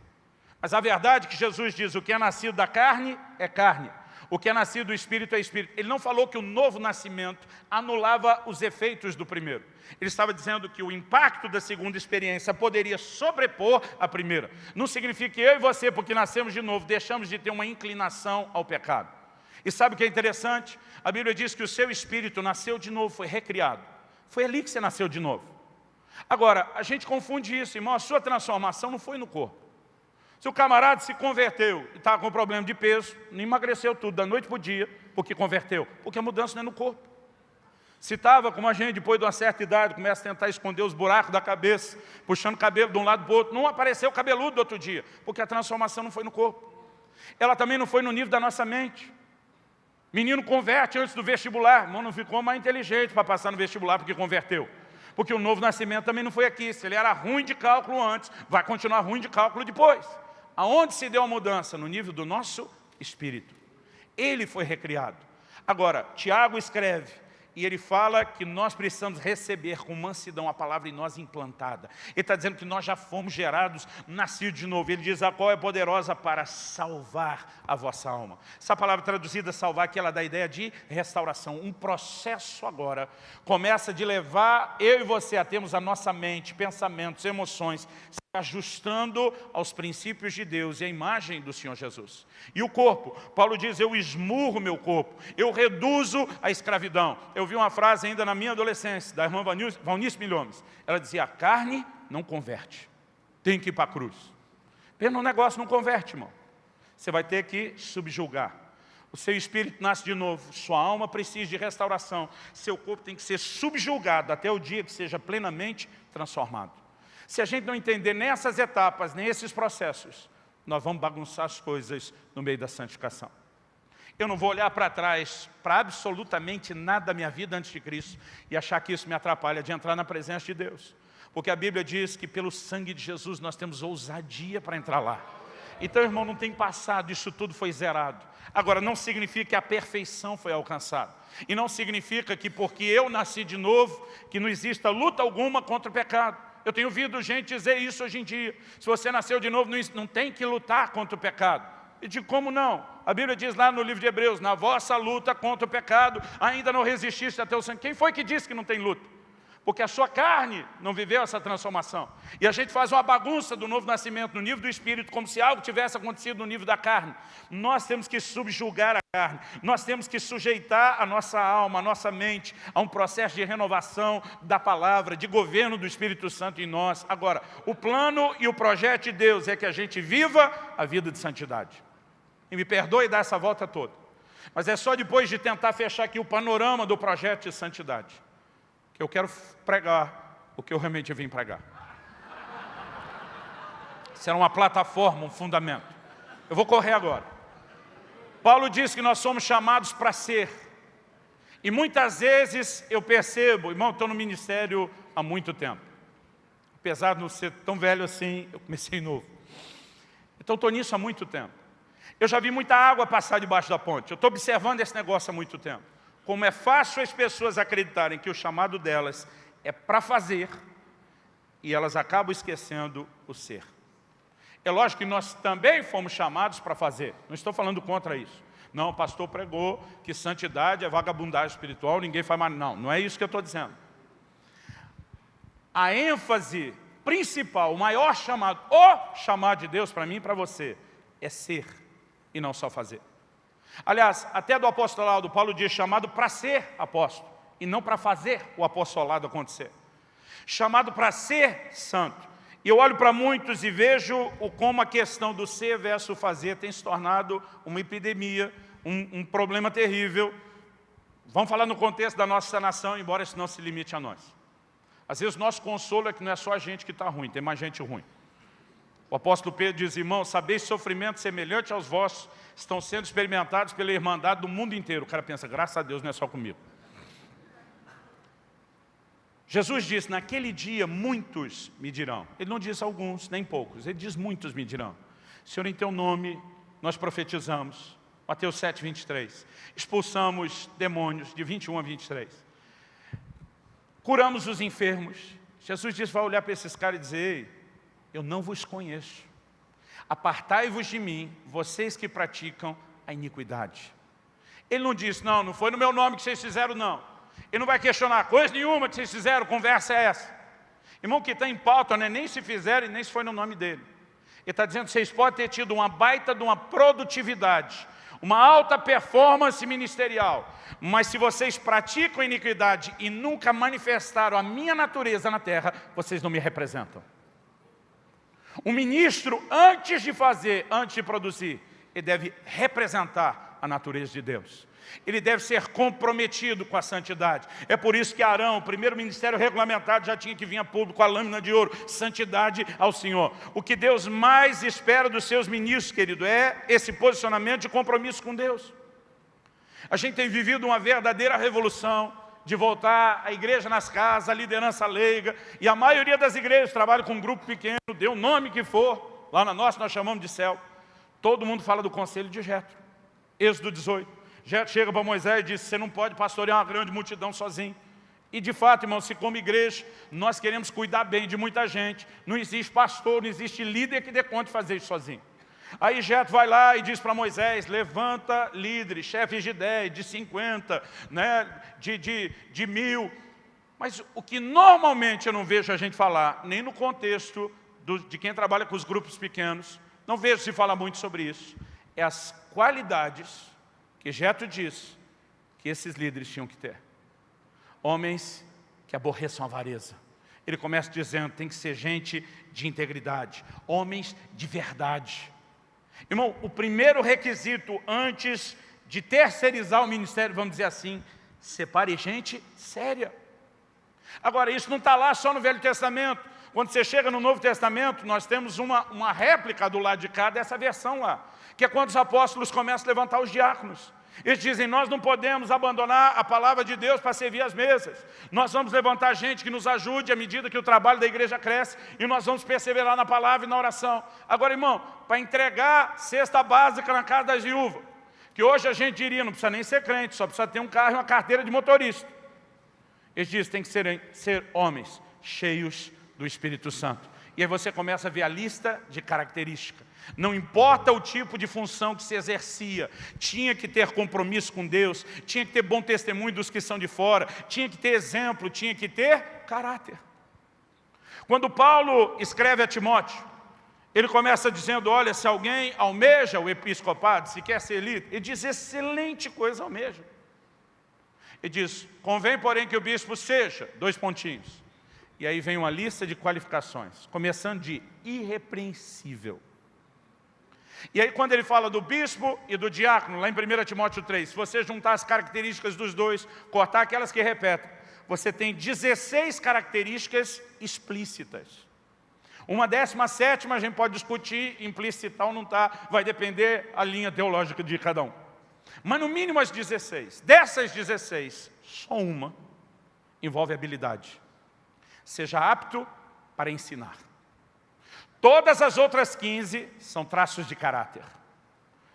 Mas a verdade é que Jesus diz, o que é nascido da carne é carne. O que é nascido do Espírito é Espírito. Ele não falou que o novo nascimento anulava os efeitos do primeiro. Ele estava dizendo que o impacto da segunda experiência poderia sobrepor a primeira. Não significa que eu e você, porque nascemos de novo, deixamos de ter uma inclinação ao pecado. E sabe o que é interessante? A Bíblia diz que o seu espírito nasceu de novo, foi recriado. Foi ali que você nasceu de novo. Agora, a gente confunde isso, irmão. A sua transformação não foi no corpo. Se o camarada se converteu e estava com problema de peso, não emagreceu tudo, da noite para o dia, porque converteu. Porque a mudança não é no corpo. Se estava como a gente, depois de uma certa idade, começa a tentar esconder os buracos da cabeça, puxando cabelo de um lado para o outro, não apareceu cabeludo do outro dia, porque a transformação não foi no corpo. Ela também não foi no nível da nossa mente. Menino converte antes do vestibular, irmão, não ficou mais inteligente para passar no vestibular porque converteu. Porque o novo nascimento também não foi aqui. Se ele era ruim de cálculo antes, vai continuar ruim de cálculo depois. Aonde se deu a mudança? No nível do nosso espírito. Ele foi recriado. Agora, Tiago escreve, e ele fala que nós precisamos receber com mansidão a palavra em nós implantada. Ele está dizendo que nós já fomos gerados, nascidos de novo. Ele diz, a qual é poderosa para salvar a vossa alma. Essa palavra traduzida, salvar, que ela dá a ideia de restauração. Um processo agora começa de levar eu e você a termos a nossa mente, pensamentos, emoções, ajustando aos princípios de Deus e à imagem do Senhor Jesus. E o corpo, Paulo diz, eu esmurro meu corpo, eu reduzo a escravidão. Eu vi uma frase ainda na minha adolescência, da irmã Valnice Milhomes. Ela dizia, a carne não converte, tem que ir para a cruz. Pelo negócio não converte, irmão. Você vai ter que subjugar. O seu espírito nasce de novo, sua alma precisa de restauração, seu corpo tem que ser subjugado até o dia que seja plenamente transformado. Se a gente não entender nessas etapas, nesses processos, nós vamos bagunçar as coisas no meio da santificação. Eu não vou olhar para trás, para absolutamente nada da minha vida antes de Cristo, e achar que isso me atrapalha de entrar na presença de Deus. Porque a Bíblia diz que pelo sangue de Jesus nós temos ousadia para entrar lá. Então, irmão, não tem passado, isso tudo foi zerado. Agora, não significa que a perfeição foi alcançada. E não significa que porque eu nasci de novo, que não exista luta alguma contra o pecado. Eu tenho ouvido gente dizer isso hoje em dia. Se você nasceu de novo, não tem que lutar contra o pecado. E digo, como não? A Bíblia diz lá no livro de Hebreus, na vossa luta contra o pecado, ainda não resististe até o sangue. Quem foi que disse que não tem luta? Porque a sua carne não viveu essa transformação. E a gente faz uma bagunça do novo nascimento no nível do Espírito, como se algo tivesse acontecido no nível da carne. Nós temos que subjugar a carne. Nós temos que sujeitar a nossa alma, a nossa mente, a um processo de renovação da palavra, de governo do Espírito Santo em nós. Agora, o plano e o projeto de Deus é que a gente viva a vida de santidade. E me perdoe dar essa volta toda. Mas é só depois de tentar fechar aqui o panorama do projeto de santidade que eu quero pregar o que eu realmente vim pregar. Será uma plataforma, um fundamento. Eu vou correr agora. Paulo diz que nós somos chamados para ser. E muitas vezes eu percebo, irmão, estou no ministério há muito tempo. Apesar de não ser tão velho assim, eu comecei novo. Então estou nisso há muito tempo. Eu já vi muita água passar debaixo da ponte. Eu estou observando esse negócio há muito tempo. Como é fácil as pessoas acreditarem que o chamado delas é para fazer, e elas acabam esquecendo o ser. É lógico que nós também fomos chamados para fazer, não estou falando contra isso. Não, o pastor pregou que santidade é vagabundagem espiritual, ninguém faz mais. Não, não é isso que eu estou dizendo. A ênfase principal, o maior chamado, o chamado de Deus para mim e para você, é ser e não só fazer. Aliás, até do apostolado, Paulo diz chamado para ser apóstolo e não para fazer o apostolado acontecer. Chamado para ser santo. E eu olho para muitos e vejo como a questão do ser versus fazer tem se tornado uma epidemia, um problema terrível. Vamos falar no contexto da nossa nação, embora isso não se limite a nós. Às vezes o nosso consolo é que não é só a gente que está ruim, tem mais gente ruim. O apóstolo Pedro diz, irmãos, sabeis que sofrimentos semelhantes aos vossos estão sendo experimentados pela irmandade do mundo inteiro. O cara pensa, graças a Deus, não é só comigo. Jesus disse, naquele dia muitos me dirão. Ele não diz alguns, nem poucos, ele diz muitos me dirão. Senhor, em teu nome nós profetizamos. Mateus 7, 23. Expulsamos demônios, de 21 a 23. Curamos os enfermos. Jesus disse, vai olhar para esses caras e dizer, ei, eu não vos conheço. Apartai-vos de mim, vocês que praticam a iniquidade. Ele não disse, não foi no meu nome que vocês fizeram, não. Ele não vai questionar coisa nenhuma que vocês fizeram, conversa é essa. Irmão, que está em pauta, não é nem se fizeram e nem se foi no nome dele. Ele está dizendo que vocês podem ter tido uma baita de uma produtividade, uma alta performance ministerial, mas se vocês praticam a iniquidade e nunca manifestaram a minha natureza na terra, vocês não me representam. O ministro, antes de fazer, antes de produzir, ele deve representar a natureza de Deus. Ele deve ser comprometido com a santidade. É por isso que Arão, o primeiro ministério regulamentado, já tinha que vir a público com a lâmina de ouro. Santidade ao Senhor. O que Deus mais espera dos seus ministros, querido, é esse posicionamento de compromisso com Deus. A gente tem vivido uma verdadeira revolução de voltar a igreja nas casas, a liderança leiga. E a maioria das igrejas trabalha com um grupo pequeno, dê o nome que for. Lá na nossa nós chamamos de céu. Todo mundo fala do conselho de Jetro. Êxodo 18. Jetro chega para Moisés e diz, você não pode pastorear uma grande multidão sozinho. E de fato, irmão, se como igreja, nós queremos cuidar bem de muita gente, não existe pastor, não existe líder que dê conta de fazer isso sozinho. Aí Jetro vai lá e diz para Moisés, levanta líderes, chefes de 10, de 50, né, de 1000. Mas o que normalmente eu não vejo a gente falar, nem no contexto de quem trabalha com os grupos pequenos, não vejo se falar muito sobre isso, é as qualidades que Jetro diz que esses líderes tinham que ter. Homens que aborreçam a avareza. Ele começa dizendo, tem que ser gente de integridade, homens de verdade. Irmão, o primeiro requisito antes de terceirizar o ministério, vamos dizer assim, separe gente séria. Agora, isso não está lá só no Velho Testamento. Quando você chega no Novo Testamento, nós temos uma réplica do lado de cá dessa versão lá, que é quando os apóstolos começam a levantar os diáconos. Eles dizem, nós não podemos abandonar a palavra de Deus para servir as mesas. Nós vamos levantar gente que nos ajude à medida que o trabalho da igreja cresce e nós vamos perseverar na palavra e na oração. Agora, irmão, para entregar cesta básica na casa da viúva, que hoje a gente diria, não precisa nem ser crente, só precisa ter um carro e uma carteira de motorista. Eles dizem, tem que ser homens cheios do Espírito Santo. E aí você começa a ver a lista de características. Não importa o tipo de função que se exercia, tinha que ter compromisso com Deus, tinha que ter bom testemunho dos que são de fora, tinha que ter exemplo, tinha que ter caráter. Quando Paulo escreve a Timóteo, ele começa dizendo, olha, se alguém almeja o episcopado, se quer ser líder, ele diz, excelente coisa almeja. Ele diz, convém, porém, que o bispo seja, 2 pontinhos. E aí vem uma lista de qualificações, começando de irrepreensível. E aí quando ele fala do bispo e do diácono, lá em 1 Timóteo 3, se você juntar as características dos dois, cortar aquelas que repetem, você tem 16 características explícitas. Uma 17ª a gente pode discutir, implicitar ou não está, vai depender a linha teológica de cada um. Mas no mínimo as 16. Dessas 16, só uma envolve habilidade. Seja apto para ensinar. Todas as outras 15 são traços de caráter.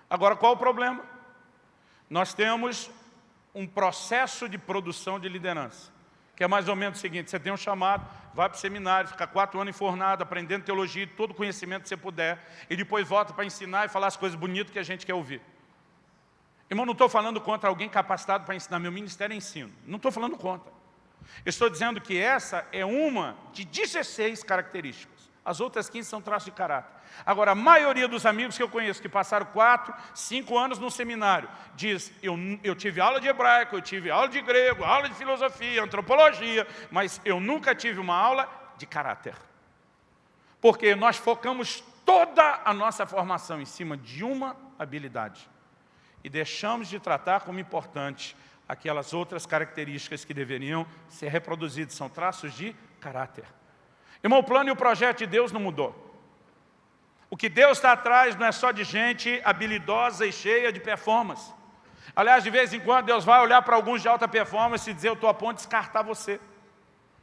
Agora, qual o problema? Nós temos um processo de produção de liderança, que é mais ou menos o seguinte, você tem um chamado, vai para o seminário, fica 4 anos enfornado, aprendendo teologia, todo o conhecimento que você puder, e depois volta para ensinar e falar as coisas bonitas que a gente quer ouvir. Irmão, não estou falando contra alguém capacitado para ensinar. Meu ministério é ensino. Não estou falando contra. Estou dizendo que essa é uma de 16 características. As outras 15 são traços de caráter. Agora, a maioria dos amigos que eu conheço, que passaram 4, 5 anos no seminário, diz, eu tive aula de hebraico, eu tive aula de grego, aula de filosofia, antropologia, mas eu nunca tive uma aula de caráter. Porque nós focamos toda a nossa formação em cima de uma habilidade. E deixamos de tratar como importante aquelas outras características que deveriam ser reproduzidas. São traços de caráter. Irmão, o plano e o projeto de Deus não mudou. O que Deus está atrás não é só de gente habilidosa e cheia de performance. Aliás, de vez em quando, Deus vai olhar para alguns de alta performance e dizer, eu estou a ponto de descartar você.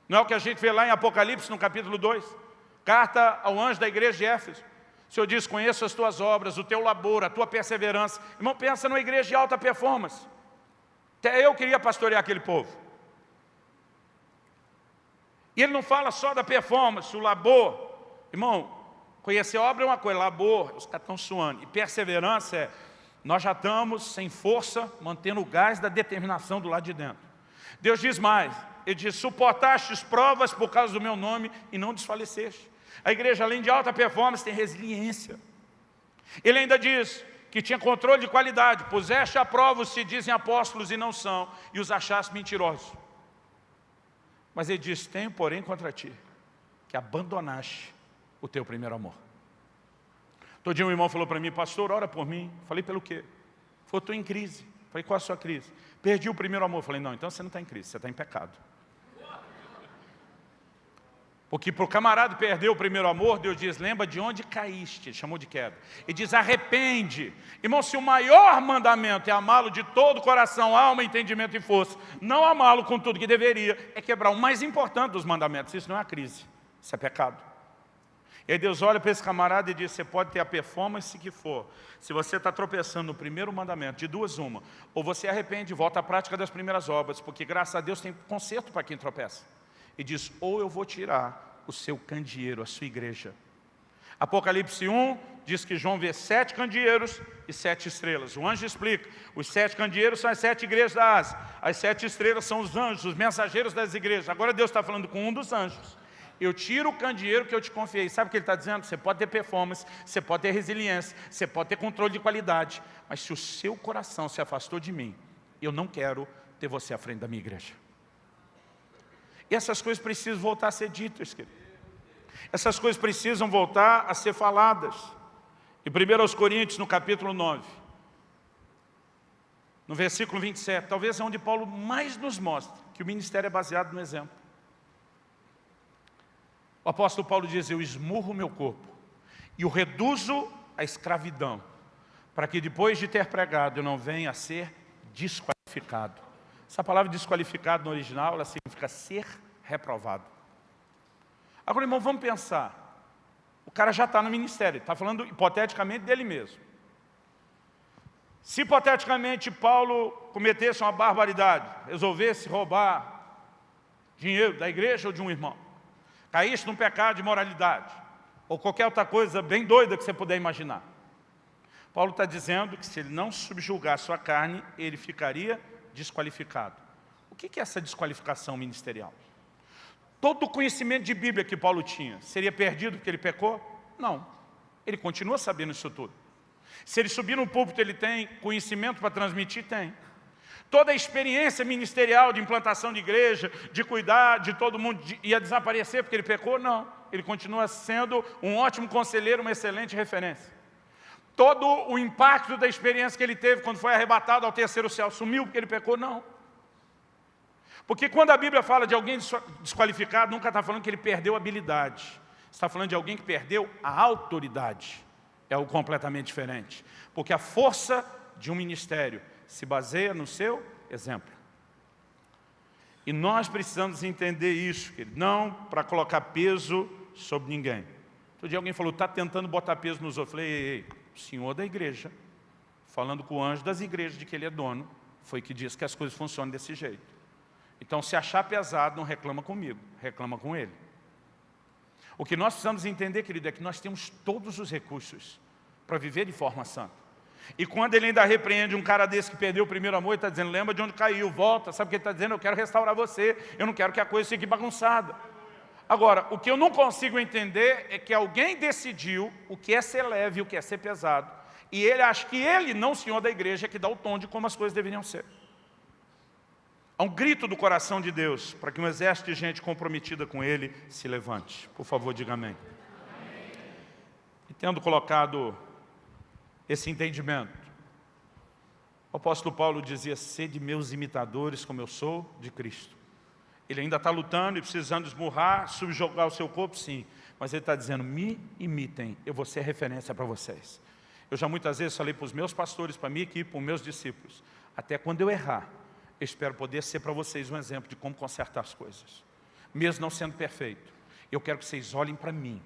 Não é o que a gente vê lá em Apocalipse, no capítulo 2? Carta ao anjo da igreja de Éfeso. O Senhor diz, conheço as tuas obras, o teu labor, a tua perseverança. Irmão, pensa numa igreja de alta performance. Até eu queria pastorear aquele povo. E ele não fala só da performance, o labor. Irmão, conhecer a obra é uma coisa, labor, os caras estão suando. E perseverança é, nós já estamos sem força, mantendo o gás da determinação do lado de dentro. Deus diz mais, ele diz, suportastes provas por causa do meu nome e não desfaleceste. A igreja, além de alta performance, tem resiliência. Ele ainda diz que tinha controle de qualidade, puseste à prova os que dizem apóstolos e não são, e os achaste mentirosos. Mas ele diz, tenho porém contra ti, que abandonaste o teu primeiro amor. Todo dia um irmão falou para mim, pastor, ora por mim. Falei, pelo quê? Falei, estou em crise. Falei, qual a sua crise? Perdi o primeiro amor. Falei, não, então você não está em crise, você está em pecado. Porque para o camarada perder o primeiro amor, Deus diz, lembra de onde caíste, ele chamou de queda. E diz, arrepende. Irmão, se o maior mandamento é amá-lo de todo o coração, alma, entendimento e força, não amá-lo com tudo que deveria, é quebrar o mais importante dos mandamentos. Isso não é a crise, isso é pecado. E aí Deus olha para esse camarada e diz, você pode ter a performance que for. Se você está tropeçando no primeiro mandamento, de duas uma, ou você arrepende e volta à prática das primeiras obras, porque graças a Deus tem conserto para quem tropeça. E diz, ou eu vou tirar o seu candeeiro, a sua igreja. Apocalipse 1 diz que João vê 7 candeeiros e 7 estrelas. O anjo explica, os 7 candeeiros são as 7 igrejas da Ásia. As 7 estrelas são os anjos, os mensageiros das igrejas. Agora Deus está falando com um dos anjos. Eu tiro o candeeiro que eu te confiei. Sabe o que ele está dizendo? Você pode ter performance, você pode ter resiliência, você pode ter controle de qualidade. Mas se o seu coração se afastou de mim, eu não quero ter você à frente da minha igreja. E essas coisas precisam voltar a ser ditas, querido. Essas coisas precisam voltar a ser faladas. Em 1 Coríntios, no capítulo 9, no versículo 27, talvez é onde Paulo mais nos mostra que o ministério é baseado no exemplo. O apóstolo Paulo diz, eu esmurro o meu corpo e o reduzo à escravidão, para que depois de ter pregado eu não venha a ser desqualificado. Essa palavra desqualificado no original, ela significa ser reprovado. Agora, irmão, vamos pensar. O cara já está no ministério, está falando hipoteticamente dele mesmo. Se hipoteticamente Paulo cometesse uma barbaridade, resolvesse roubar dinheiro da igreja ou de um irmão, caísse num pecado de imoralidade, ou qualquer outra coisa bem doida que você puder imaginar, Paulo está dizendo que se ele não subjugar a sua carne, ele ficaria desqualificado. O que é essa desqualificação ministerial? Todo o conhecimento de Bíblia que Paulo tinha, seria perdido porque ele pecou? Não. Ele continua sabendo isso tudo. Se ele subir no púlpito, ele tem conhecimento para transmitir? Tem. Toda a experiência ministerial de implantação de igreja, de cuidar de todo mundo, ia desaparecer porque ele pecou? Não. Ele continua sendo um ótimo conselheiro, uma excelente referência. Todo o impacto da experiência que ele teve quando foi arrebatado ao terceiro céu, sumiu porque ele pecou? Não. Porque quando a Bíblia fala de alguém desqualificado, nunca está falando que ele perdeu a habilidade. Está falando de alguém que perdeu a autoridade. É algo completamente diferente. Porque a força de um ministério se baseia no seu exemplo. E nós precisamos entender isso, querido, não para colocar peso sobre ninguém. Outro dia alguém falou, está tentando botar peso nos outros. Eu falei, ei, o senhor da igreja, falando com o anjo das igrejas de que ele é dono, foi que disse que as coisas funcionam desse jeito. Então, se achar pesado, não reclama comigo, reclama com ele. O que nós precisamos entender, querido, é que nós temos todos os recursos para viver de forma santa. E quando ele ainda repreende um cara desse que perdeu o primeiro amor, ele está dizendo, lembra de onde caiu, volta. Sabe o que ele está dizendo? Eu quero restaurar você, eu não quero que a coisa fique bagunçada. Agora, o que eu não consigo entender é que alguém decidiu o que é ser leve e o que é ser pesado. E ele acha que ele, não o senhor da igreja, é que dá o tom de como as coisas deveriam ser. Há um grito do coração de Deus para que um exército de gente comprometida com Ele se levante. Por favor, diga amém. E tendo colocado esse entendimento, o apóstolo Paulo dizia, sede meus imitadores como eu sou de Cristo. Ele ainda está lutando e precisando esmurrar, subjugar o seu corpo, sim. Mas ele está dizendo, me imitem, eu vou ser referência para vocês. Eu já muitas vezes falei para os meus pastores, para a minha equipe, para os meus discípulos, até quando eu errar, eu espero poder ser para vocês um exemplo de como consertar as coisas. Mesmo não sendo perfeito, eu quero que vocês olhem para mim.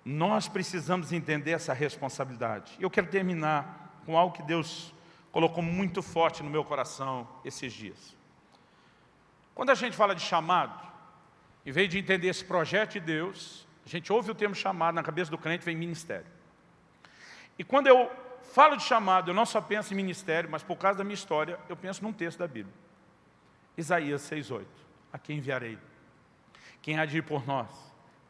Nós precisamos entender essa responsabilidade. Eu quero terminar com algo que Deus colocou muito forte no meu coração esses dias. Quando a gente fala de chamado, em vez de entender esse projeto de Deus, a gente ouve o termo chamado, na cabeça do crente vem ministério. E quando eu falo de chamado, eu não só penso em ministério, mas por causa da minha história, eu penso num texto da Bíblia. Isaías 6,8. A quem enviarei? Quem há de ir por nós?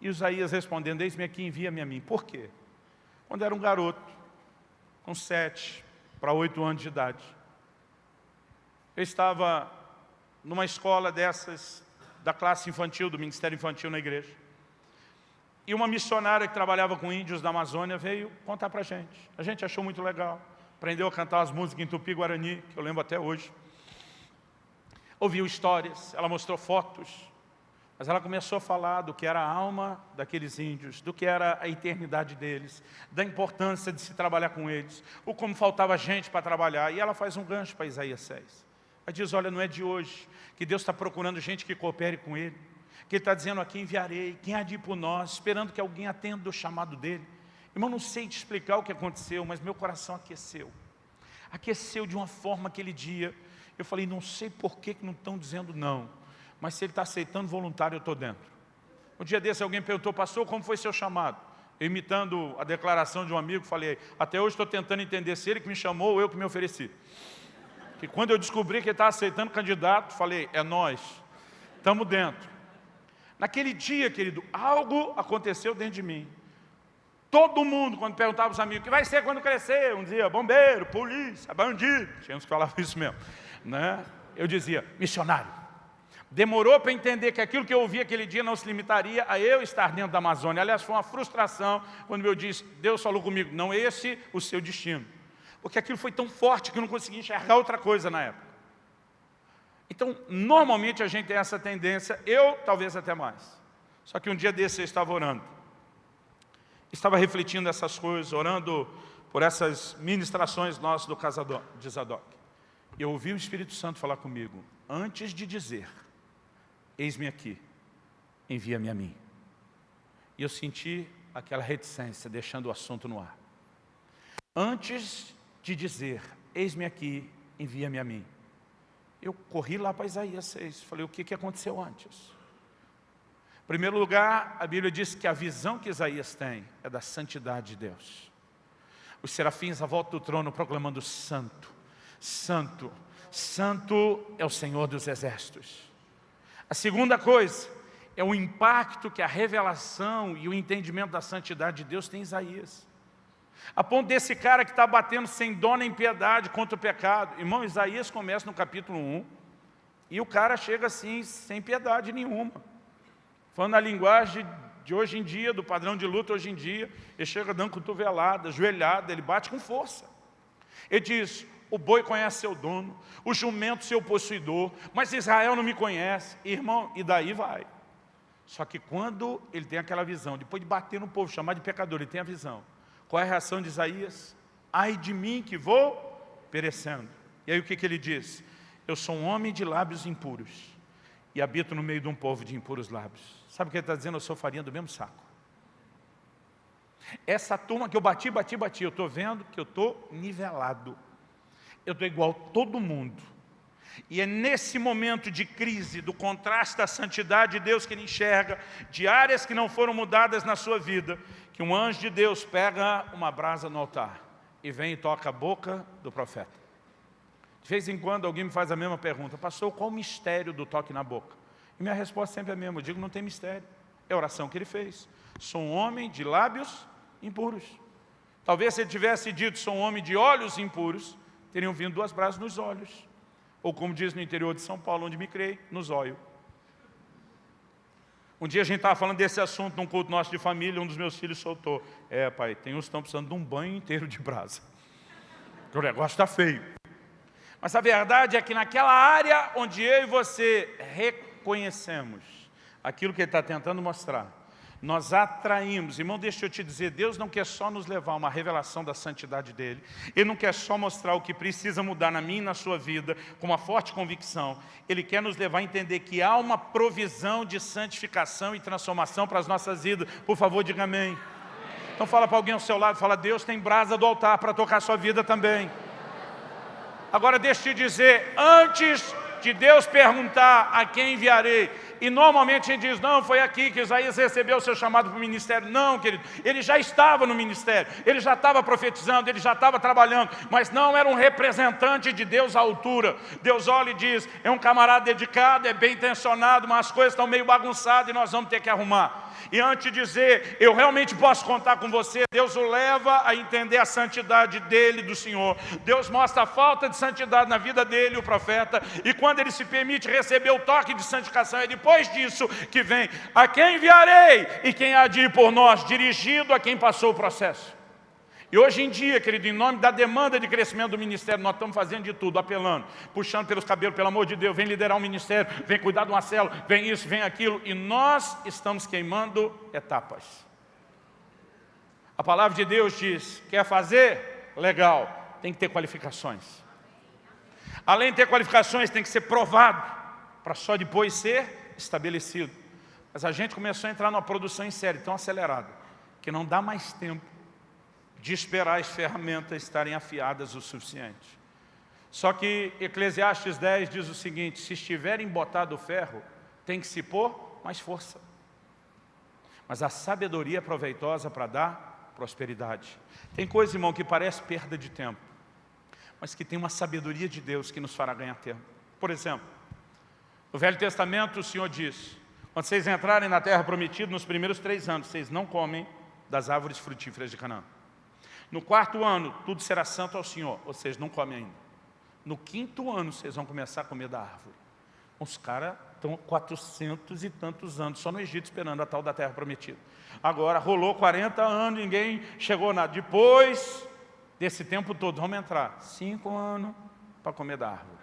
E Isaías respondendo, eis-me aqui, envia-me a mim. Por quê? Quando era um garoto, com 7 para 8 anos de idade, eu estava numa escola dessas, da classe infantil, do ministério infantil na igreja. E uma missionária que trabalhava com índios da Amazônia veio contar para a gente. A gente achou muito legal. Aprendeu a cantar as músicas em Tupi-Guarani, que eu lembro até hoje. Ouviu histórias, ela mostrou fotos. Mas ela começou a falar do que era a alma daqueles índios, do que era a eternidade deles, da importância de se trabalhar com eles, o como faltava gente para trabalhar. E ela faz um gancho para Isaías 6. Ela diz, olha, não é de hoje que Deus está procurando gente que coopere com Ele. Que Ele está dizendo, aqui enviarei, quem há de ir por nós, esperando que alguém atenda o chamado dEle. Irmão, não sei te explicar o que aconteceu, mas meu coração aqueceu. Aqueceu de uma forma aquele dia. Eu falei, não sei por que não estão dizendo não, mas se ele está aceitando voluntário, eu estou dentro. Um dia desse alguém perguntou, pastor, como foi seu chamado? Eu, imitando a declaração de um amigo, falei, até hoje estou tentando entender se ele que me chamou ou eu que me ofereci. Que quando eu descobri que ele estava aceitando candidato, falei, é nós, estamos dentro. Naquele dia, querido, algo aconteceu dentro de mim. Todo mundo, quando perguntava aos amigos, o que vai ser quando crescer? Um dizia, bombeiro, polícia, bandido. Tinha uns que falavam isso mesmo. Né? Eu dizia, missionário. Demorou para entender que aquilo que eu ouvi aquele dia não se limitaria a eu estar dentro da Amazônia. Aliás, foi uma frustração quando eu disse, Deus falou comigo, não esse o seu destino. Porque aquilo foi tão forte que eu não conseguia enxergar outra coisa na época. Então, normalmente a gente tem essa tendência, eu talvez até mais. Só que um dia desse eu estava orando. Estava refletindo essas coisas, orando por essas ministrações nossas do casa de Zadok. E eu ouvi o Espírito Santo falar comigo, antes de dizer, eis-me aqui, envia-me a mim. E eu senti aquela reticência, deixando o assunto no ar. Antes de dizer, eis-me aqui, envia-me a mim. Eu corri lá para Isaías 6, falei, o que aconteceu antes? Em primeiro lugar, a Bíblia diz que a visão que Isaías tem é da santidade de Deus. Os serafins à volta do trono proclamando santo, santo, santo é o Senhor dos exércitos. A segunda coisa é o impacto que a revelação e o entendimento da santidade de Deus tem em Isaías. A ponto desse cara que está batendo sem dó nem piedade contra o pecado. Irmão, Isaías começa no capítulo 1 e o cara chega assim, sem piedade nenhuma. Falando na linguagem de hoje em dia, do padrão de luta hoje em dia, ele chega dando cotovelada, joelhada, ele bate com força. Ele diz, o boi conhece seu dono, o jumento seu possuidor, mas Israel não me conhece. Irmão, e daí vai. Só que quando ele tem aquela visão, depois de bater no povo, chamar de pecador, ele tem a visão. Qual é a reação de Isaías? Ai de mim que vou perecendo. E aí o que ele diz? Eu sou um homem de lábios impuros e habito no meio de um povo de impuros lábios. Sabe o que ele está dizendo? Eu sou farinha do mesmo saco. Essa turma que eu bati, eu estou vendo que eu estou nivelado. Eu estou igual a todo mundo. E é nesse momento de crise, do contraste da santidade de Deus que ele enxerga, de áreas que não foram mudadas na sua vida, que um anjo de Deus pega uma brasa no altar e vem e toca a boca do profeta. De vez em quando alguém me faz a mesma pergunta: pastor, qual o mistério do toque na boca? E minha resposta sempre é a mesma, eu digo, não tem mistério. É a oração que ele fez. Sou um homem de lábios impuros. Talvez se ele tivesse dito, sou um homem de olhos impuros, teriam vindo 2 brasas nos olhos. Ou como diz no interior de São Paulo, onde me criei, nos olhos. Um dia a gente estava falando desse assunto num culto nosso de família, um dos meus filhos soltou: pai, tem uns que estão precisando de um banho inteiro de brasa. O negócio está feio. Mas a verdade é que naquela área onde eu e você reconhecemos aquilo que ele está tentando mostrar, nós atraímos. Irmão, deixa eu te dizer, Deus não quer só nos levar a uma revelação da santidade dEle. Ele não quer só mostrar o que precisa mudar na minha e na sua vida, com uma forte convicção. Ele quer nos levar a entender que há uma provisão de santificação e transformação para as nossas vidas. Por favor, diga amém. Então fala para alguém ao seu lado, fala: Deus tem brasa do altar para tocar a sua vida também. Agora deixa eu te dizer, antes de Deus perguntar a quem enviarei, e normalmente a gente diz: não, foi aqui que Isaías recebeu o seu chamado para o ministério. Não, querido, ele já estava no ministério, ele já estava profetizando, ele já estava trabalhando, mas não era um representante de Deus à altura. Deus olha e diz: é um camarada dedicado, é bem intencionado, mas as coisas estão meio bagunçadas e nós vamos ter que arrumar. E antes de dizer, eu realmente posso contar com você, Deus o leva a entender a santidade dele, do Senhor. Deus mostra a falta de santidade na vida dele, o profeta, e quando ele se permite receber o toque de santificação, é depois disso que vem: a quem enviarei e quem há de ir por nós, dirigido a quem passou o processo. E hoje em dia, querido, em nome da demanda de crescimento do ministério, nós estamos fazendo de tudo, apelando, puxando pelos cabelos, pelo amor de Deus, vem liderar um ministério, vem cuidar de uma célula, vem isso, vem aquilo, e nós estamos queimando etapas. A palavra de Deus diz: quer fazer? Legal, tem que ter qualificações. Além de ter qualificações, tem que ser provado, para só depois ser estabelecido. Mas a gente começou a entrar numa produção em série tão acelerada, que não dá mais tempo de esperar as ferramentas estarem afiadas o suficiente. Só que Eclesiastes 10 diz o seguinte: se estiver embotado o ferro, tem que se pôr mais força. Mas a sabedoria é proveitosa para dar prosperidade. Tem coisa, irmão, que parece perda de tempo, mas que tem uma sabedoria de Deus que nos fará ganhar tempo. Por exemplo, no Velho Testamento o Senhor diz: quando vocês entrarem na terra prometida, nos primeiros 3 anos, vocês não comem das árvores frutíferas de Canaã. No 4º ano, tudo será santo ao Senhor, ou seja, não comem ainda. No 5º ano, vocês vão começar a comer da árvore. Os caras estão 400 e tantos anos só no Egito esperando a tal da terra prometida. Agora, rolou 40 anos, ninguém chegou nada. Depois desse tempo todo, vamos entrar 5 anos para comer da árvore.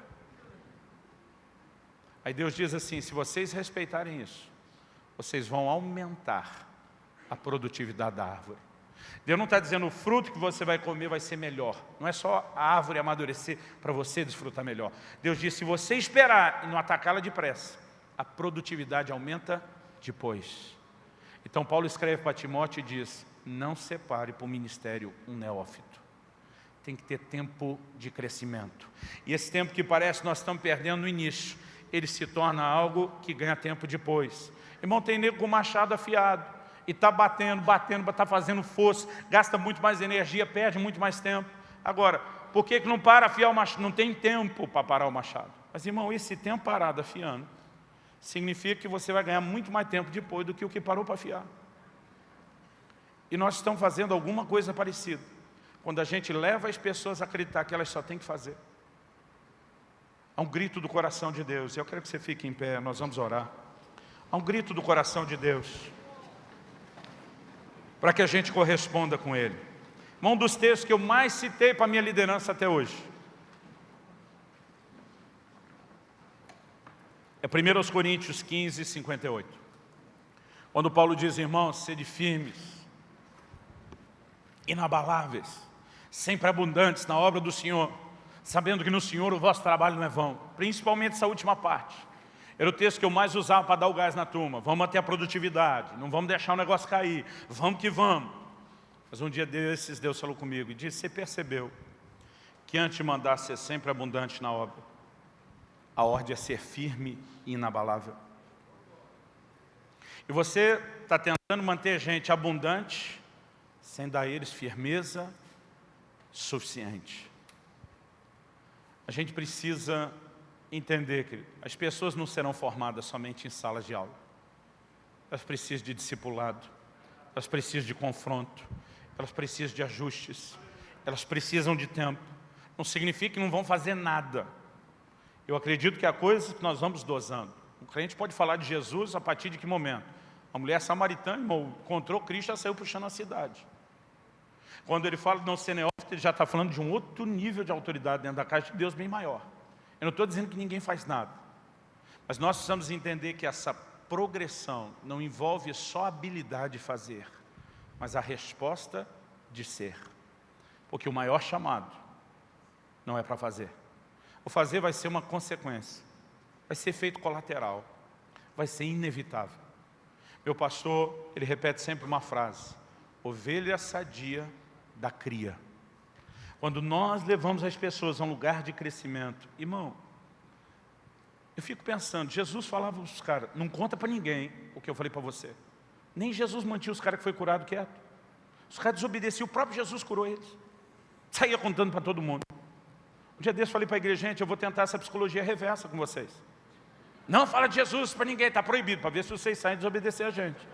Aí Deus diz assim: se vocês respeitarem isso, vocês vão aumentar a produtividade da árvore. Deus não está dizendo o fruto que você vai comer vai ser melhor. Não é só a árvore amadurecer para você desfrutar melhor. Deus diz: se você esperar e não atacá-la depressa, a produtividade aumenta depois. Então Paulo escreve para Timóteo e diz: não separe para o ministério um neófito. Tem que ter tempo de crescimento. E esse tempo que parece nós estamos perdendo no início, ele se torna algo que ganha tempo depois. Irmão, tem nego com machado afiado e está batendo, está fazendo força, gasta muito mais energia, perde muito mais tempo. Agora, por que não para afiar o machado? Não tem tempo para parar o machado. Mas, irmão, esse tempo parado afiando significa que você vai ganhar muito mais tempo depois do que o que parou para afiar. E nós estamos fazendo alguma coisa parecida, quando a gente leva as pessoas a acreditar que elas só têm que fazer. Há um grito do coração de Deus. Eu quero que você fique em pé, nós vamos orar. Há um grito do coração de Deus, para que a gente corresponda com ele. Um dos textos que eu mais citei para a minha liderança até hoje é 1 Coríntios 15, 58. Quando Paulo diz: irmãos, sede firmes, inabaláveis, sempre abundantes na obra do Senhor, sabendo que no Senhor o vosso trabalho não é vão. Principalmente essa última parte. Era o texto que eu mais usava para dar o gás na turma. Vamos manter a produtividade, não vamos deixar o negócio cair, vamos que vamos. Mas um dia desses, Deus falou comigo e disse: você percebeu que antes de mandar ser sempre abundante na obra, a ordem é ser firme e inabalável. E você está tentando manter gente abundante, sem dar a eles firmeza, suficiente. A gente precisa entender que as pessoas não serão formadas somente em salas de aula. Elas precisam de discipulado, elas precisam de confronto, elas precisam de ajustes, elas precisam de tempo. Não significa que não vão fazer nada. Eu acredito que há coisas que nós vamos dosando. O crente pode falar de Jesus a partir de que momento? A mulher samaritana, encontrou Cristo e já saiu puxando a cidade. Quando ele fala de não ser neófito, ele já está falando de um outro nível de autoridade dentro da casa de Deus bem maior. Eu não estou dizendo que ninguém faz nada. Mas nós precisamos entender que essa progressão não envolve só a habilidade de fazer, mas a resposta de ser. Porque o maior chamado não é para fazer. O fazer vai ser uma consequência. Vai ser efeito colateral. Vai ser inevitável. Meu pastor, ele repete sempre uma frase: ovelha sadia da cria. Quando nós levamos as pessoas a um lugar de crescimento, irmão, eu fico pensando, Jesus falava para os caras, não conta para ninguém o que eu falei para você. Nem Jesus mantinha os caras que foi curado quieto. Os caras desobedeciam, o próprio Jesus curou eles. Saía contando para todo mundo. Um dia desse eu falei para a igreja, gente, eu vou tentar essa psicologia reversa com vocês. Não fala de Jesus para ninguém, está proibido, para ver se vocês saem e desobedecer a gente.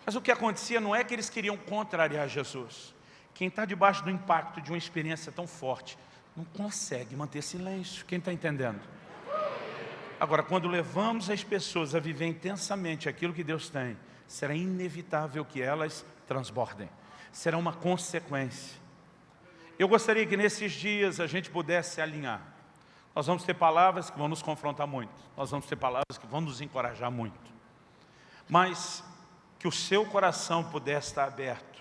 Mas o que acontecia não é que eles queriam contrariar Jesus. Quem está debaixo do impacto de uma experiência tão forte, não consegue manter silêncio. Quem está entendendo? Agora, quando levamos as pessoas a viver intensamente aquilo que Deus tem, será inevitável que elas transbordem. Será uma consequência. Eu gostaria que nesses dias a gente pudesse alinhar. Nós vamos ter palavras que vão nos confrontar muito. Nós vamos ter palavras que vão nos encorajar muito. Mas que o seu coração pudesse estar aberto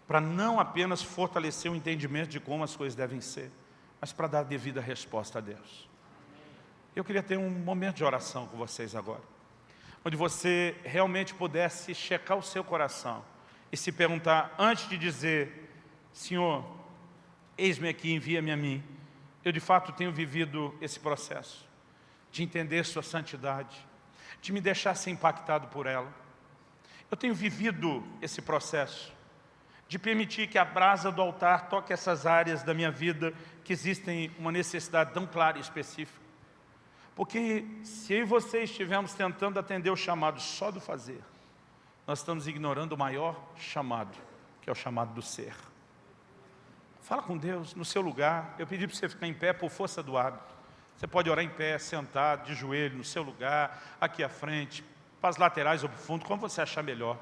para não apenas fortalecer o entendimento de como as coisas devem ser, mas para dar a devida resposta a Deus. Eu queria ter um momento de oração com vocês agora, onde você realmente pudesse checar o seu coração e se perguntar, antes de dizer, Senhor, eis-me aqui, envia-me a mim. Eu de fato tenho vivido esse processo de entender sua santidade, de me deixar ser impactado por ela. Eu tenho vivido esse processo de permitir que a brasa do altar toque essas áreas da minha vida que existem uma necessidade tão clara e específica. Porque se eu e você estivermos tentando atender o chamado só do fazer, nós estamos ignorando o maior chamado, que é o chamado do ser. Fala com Deus no seu lugar. Eu pedi para você ficar em pé por força do hábito. Você pode orar em pé, sentado, de joelho, no seu lugar, aqui à frente, para as laterais ou para o fundo, como você achar melhor.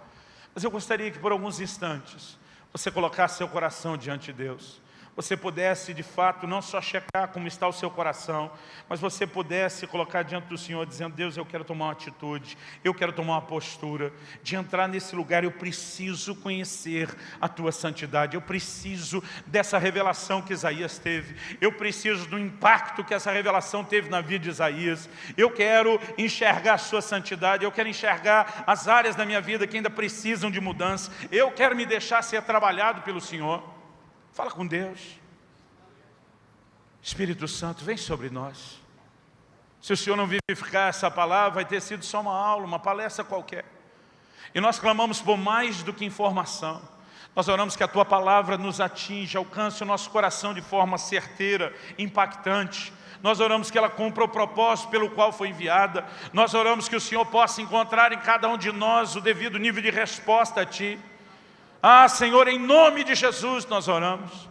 Mas eu gostaria que por alguns instantes você colocasse seu coração diante de Deus. Você pudesse, de fato, não só checar como está o seu coração, mas você pudesse colocar diante do Senhor, dizendo, Deus, eu quero tomar uma atitude, eu quero tomar uma postura, de entrar nesse lugar, eu preciso conhecer a Tua santidade, eu preciso dessa revelação que Isaías teve, eu preciso do impacto que essa revelação teve na vida de Isaías, eu quero enxergar a Sua santidade, eu quero enxergar as áreas da minha vida que ainda precisam de mudança, eu quero me deixar ser trabalhado pelo Senhor. Fala com Deus. Espírito Santo, vem sobre nós. Se o Senhor não vivificar essa palavra, vai ter sido só uma aula, uma palestra qualquer. E nós clamamos por mais do que informação. Nós oramos que a Tua palavra nos atinja, alcance o nosso coração de forma certeira, impactante. Nós oramos que ela cumpra o propósito pelo qual foi enviada. Nós oramos que o Senhor possa encontrar em cada um de nós o devido nível de resposta a Ti. Ah, Senhor, em nome de Jesus nós oramos.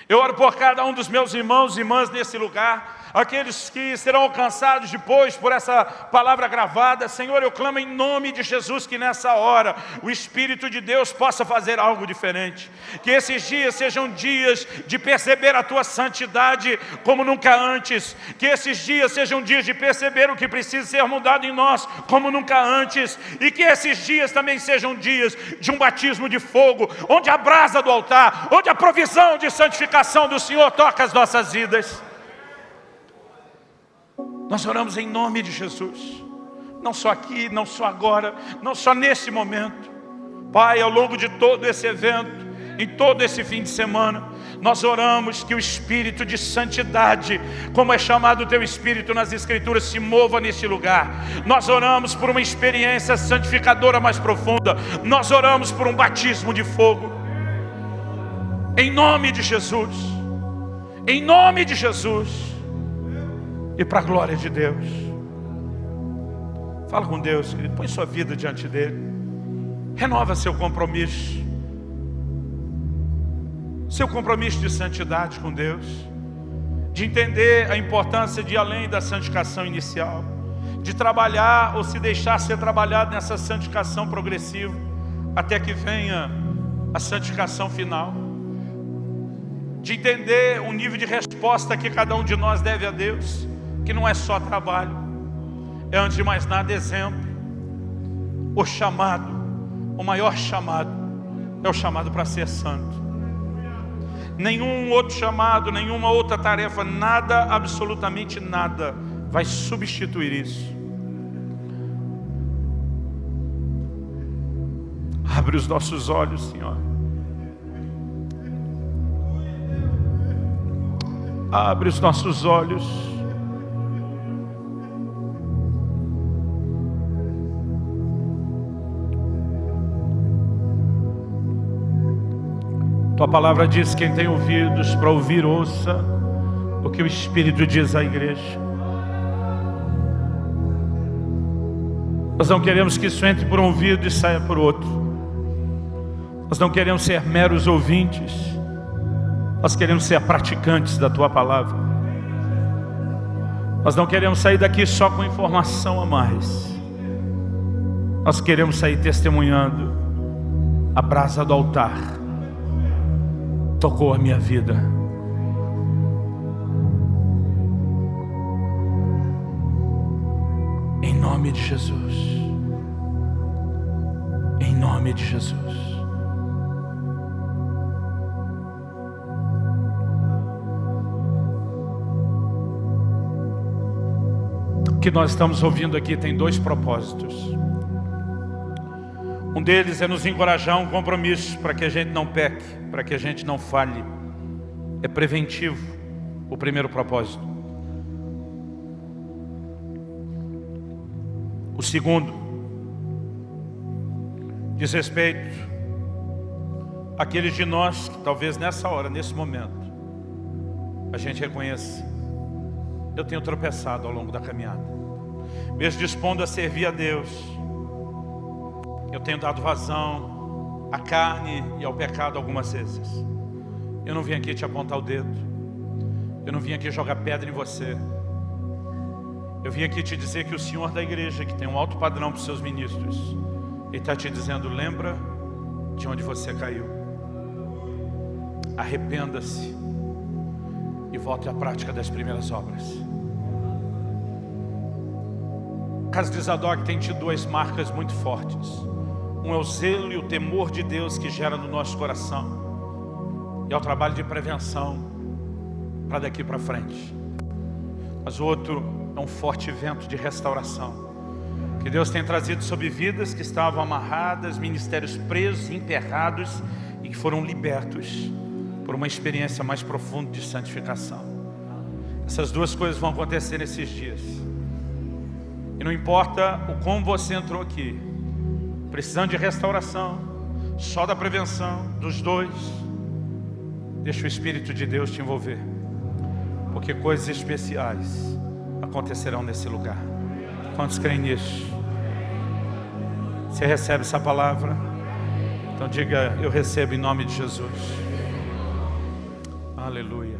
Eu oro por cada um dos meus irmãos e irmãs nesse lugar, aqueles que serão alcançados depois por essa palavra gravada. Senhor, eu clamo em nome de Jesus que nessa hora o Espírito de Deus possa fazer algo diferente. Que esses dias sejam dias de perceber a Tua santidade como nunca antes. Que esses dias sejam dias de perceber o que precisa ser mudado em nós como nunca antes. E que esses dias também sejam dias de um batismo de fogo, onde a brasa do altar, onde a provisão de santificação do Senhor toca as nossas vidas. Nós oramos em nome de Jesus, não só aqui, não só agora, não só nesse momento. Pai, ao longo de todo esse evento, em todo esse fim de semana, nós oramos que o Espírito de santidade, como é chamado o Teu Espírito nas Escrituras, se mova nesse lugar. Nós oramos por uma experiência santificadora mais profunda. Nós oramos por um batismo de fogo. Em nome de Jesus. Em nome de Jesus. E para a glória de Deus. Fala com Deus, querido. Põe sua vida diante dele. Renova seu compromisso. Seu compromisso de santidade com Deus. De entender a importância de ir além da santificação inicial. De trabalhar ou se deixar ser trabalhado nessa santificação progressiva. Até que venha a santificação final. De entender o nível de resposta que cada um de nós deve a Deus. Que não é só trabalho. É antes de mais nada exemplo. O chamado, o maior chamado, é o chamado para ser santo. Nenhum outro chamado, nenhuma outra tarefa, nada, absolutamente nada, vai substituir isso. Abre os nossos olhos, Senhor. Abre os nossos olhos. Tua palavra diz: quem tem ouvidos para ouvir, ouça o que o Espírito diz à igreja. Nós não queremos que isso entre por um ouvido e saia por outro. Nós não queremos ser meros ouvintes. Nós queremos ser praticantes da Tua palavra. Nós não queremos sair daqui só com informação a mais. Nós queremos sair testemunhando a brasa do altar. Tocou a minha vida. Em nome de Jesus. Em nome de Jesus. O que nós estamos ouvindo aqui tem dois propósitos. Um deles é nos encorajar a um compromisso para que a gente não peque, para que a gente não falhe. É preventivo o primeiro propósito. O segundo diz respeito àqueles de nós que talvez nessa hora, nesse momento, a gente reconheça: eu tenho tropeçado ao longo da caminhada. Mesmo dispondo a servir a Deus, eu tenho dado vazão à carne e ao pecado algumas vezes. Eu não vim aqui te apontar o dedo. Eu não vim aqui jogar pedra em você. Eu vim aqui te dizer que o Senhor da igreja, que tem um alto padrão para os seus ministros, Ele está te dizendo: lembra de onde você caiu. Arrependa-se e volte à prática das primeiras obras. A casa de Zadok tem tido duas marcas muito fortes. Um é o zelo e o temor de Deus que gera no nosso coração. E é o trabalho de prevenção para daqui para frente. Mas o outro é um forte vento de restauração que Deus tem trazido sobre vidas que estavam amarradas, ministérios presos, emperrados e que foram libertos por uma experiência mais profunda de santificação. Essas duas coisas vão acontecer nesses dias. E não importa o como você entrou aqui, precisando de restauração, só da prevenção, dos dois, deixa o Espírito de Deus te envolver, porque coisas especiais acontecerão nesse lugar. Quantos creem nisso? Você recebe essa palavra? Então diga: eu recebo em nome de Jesus. Aleluia.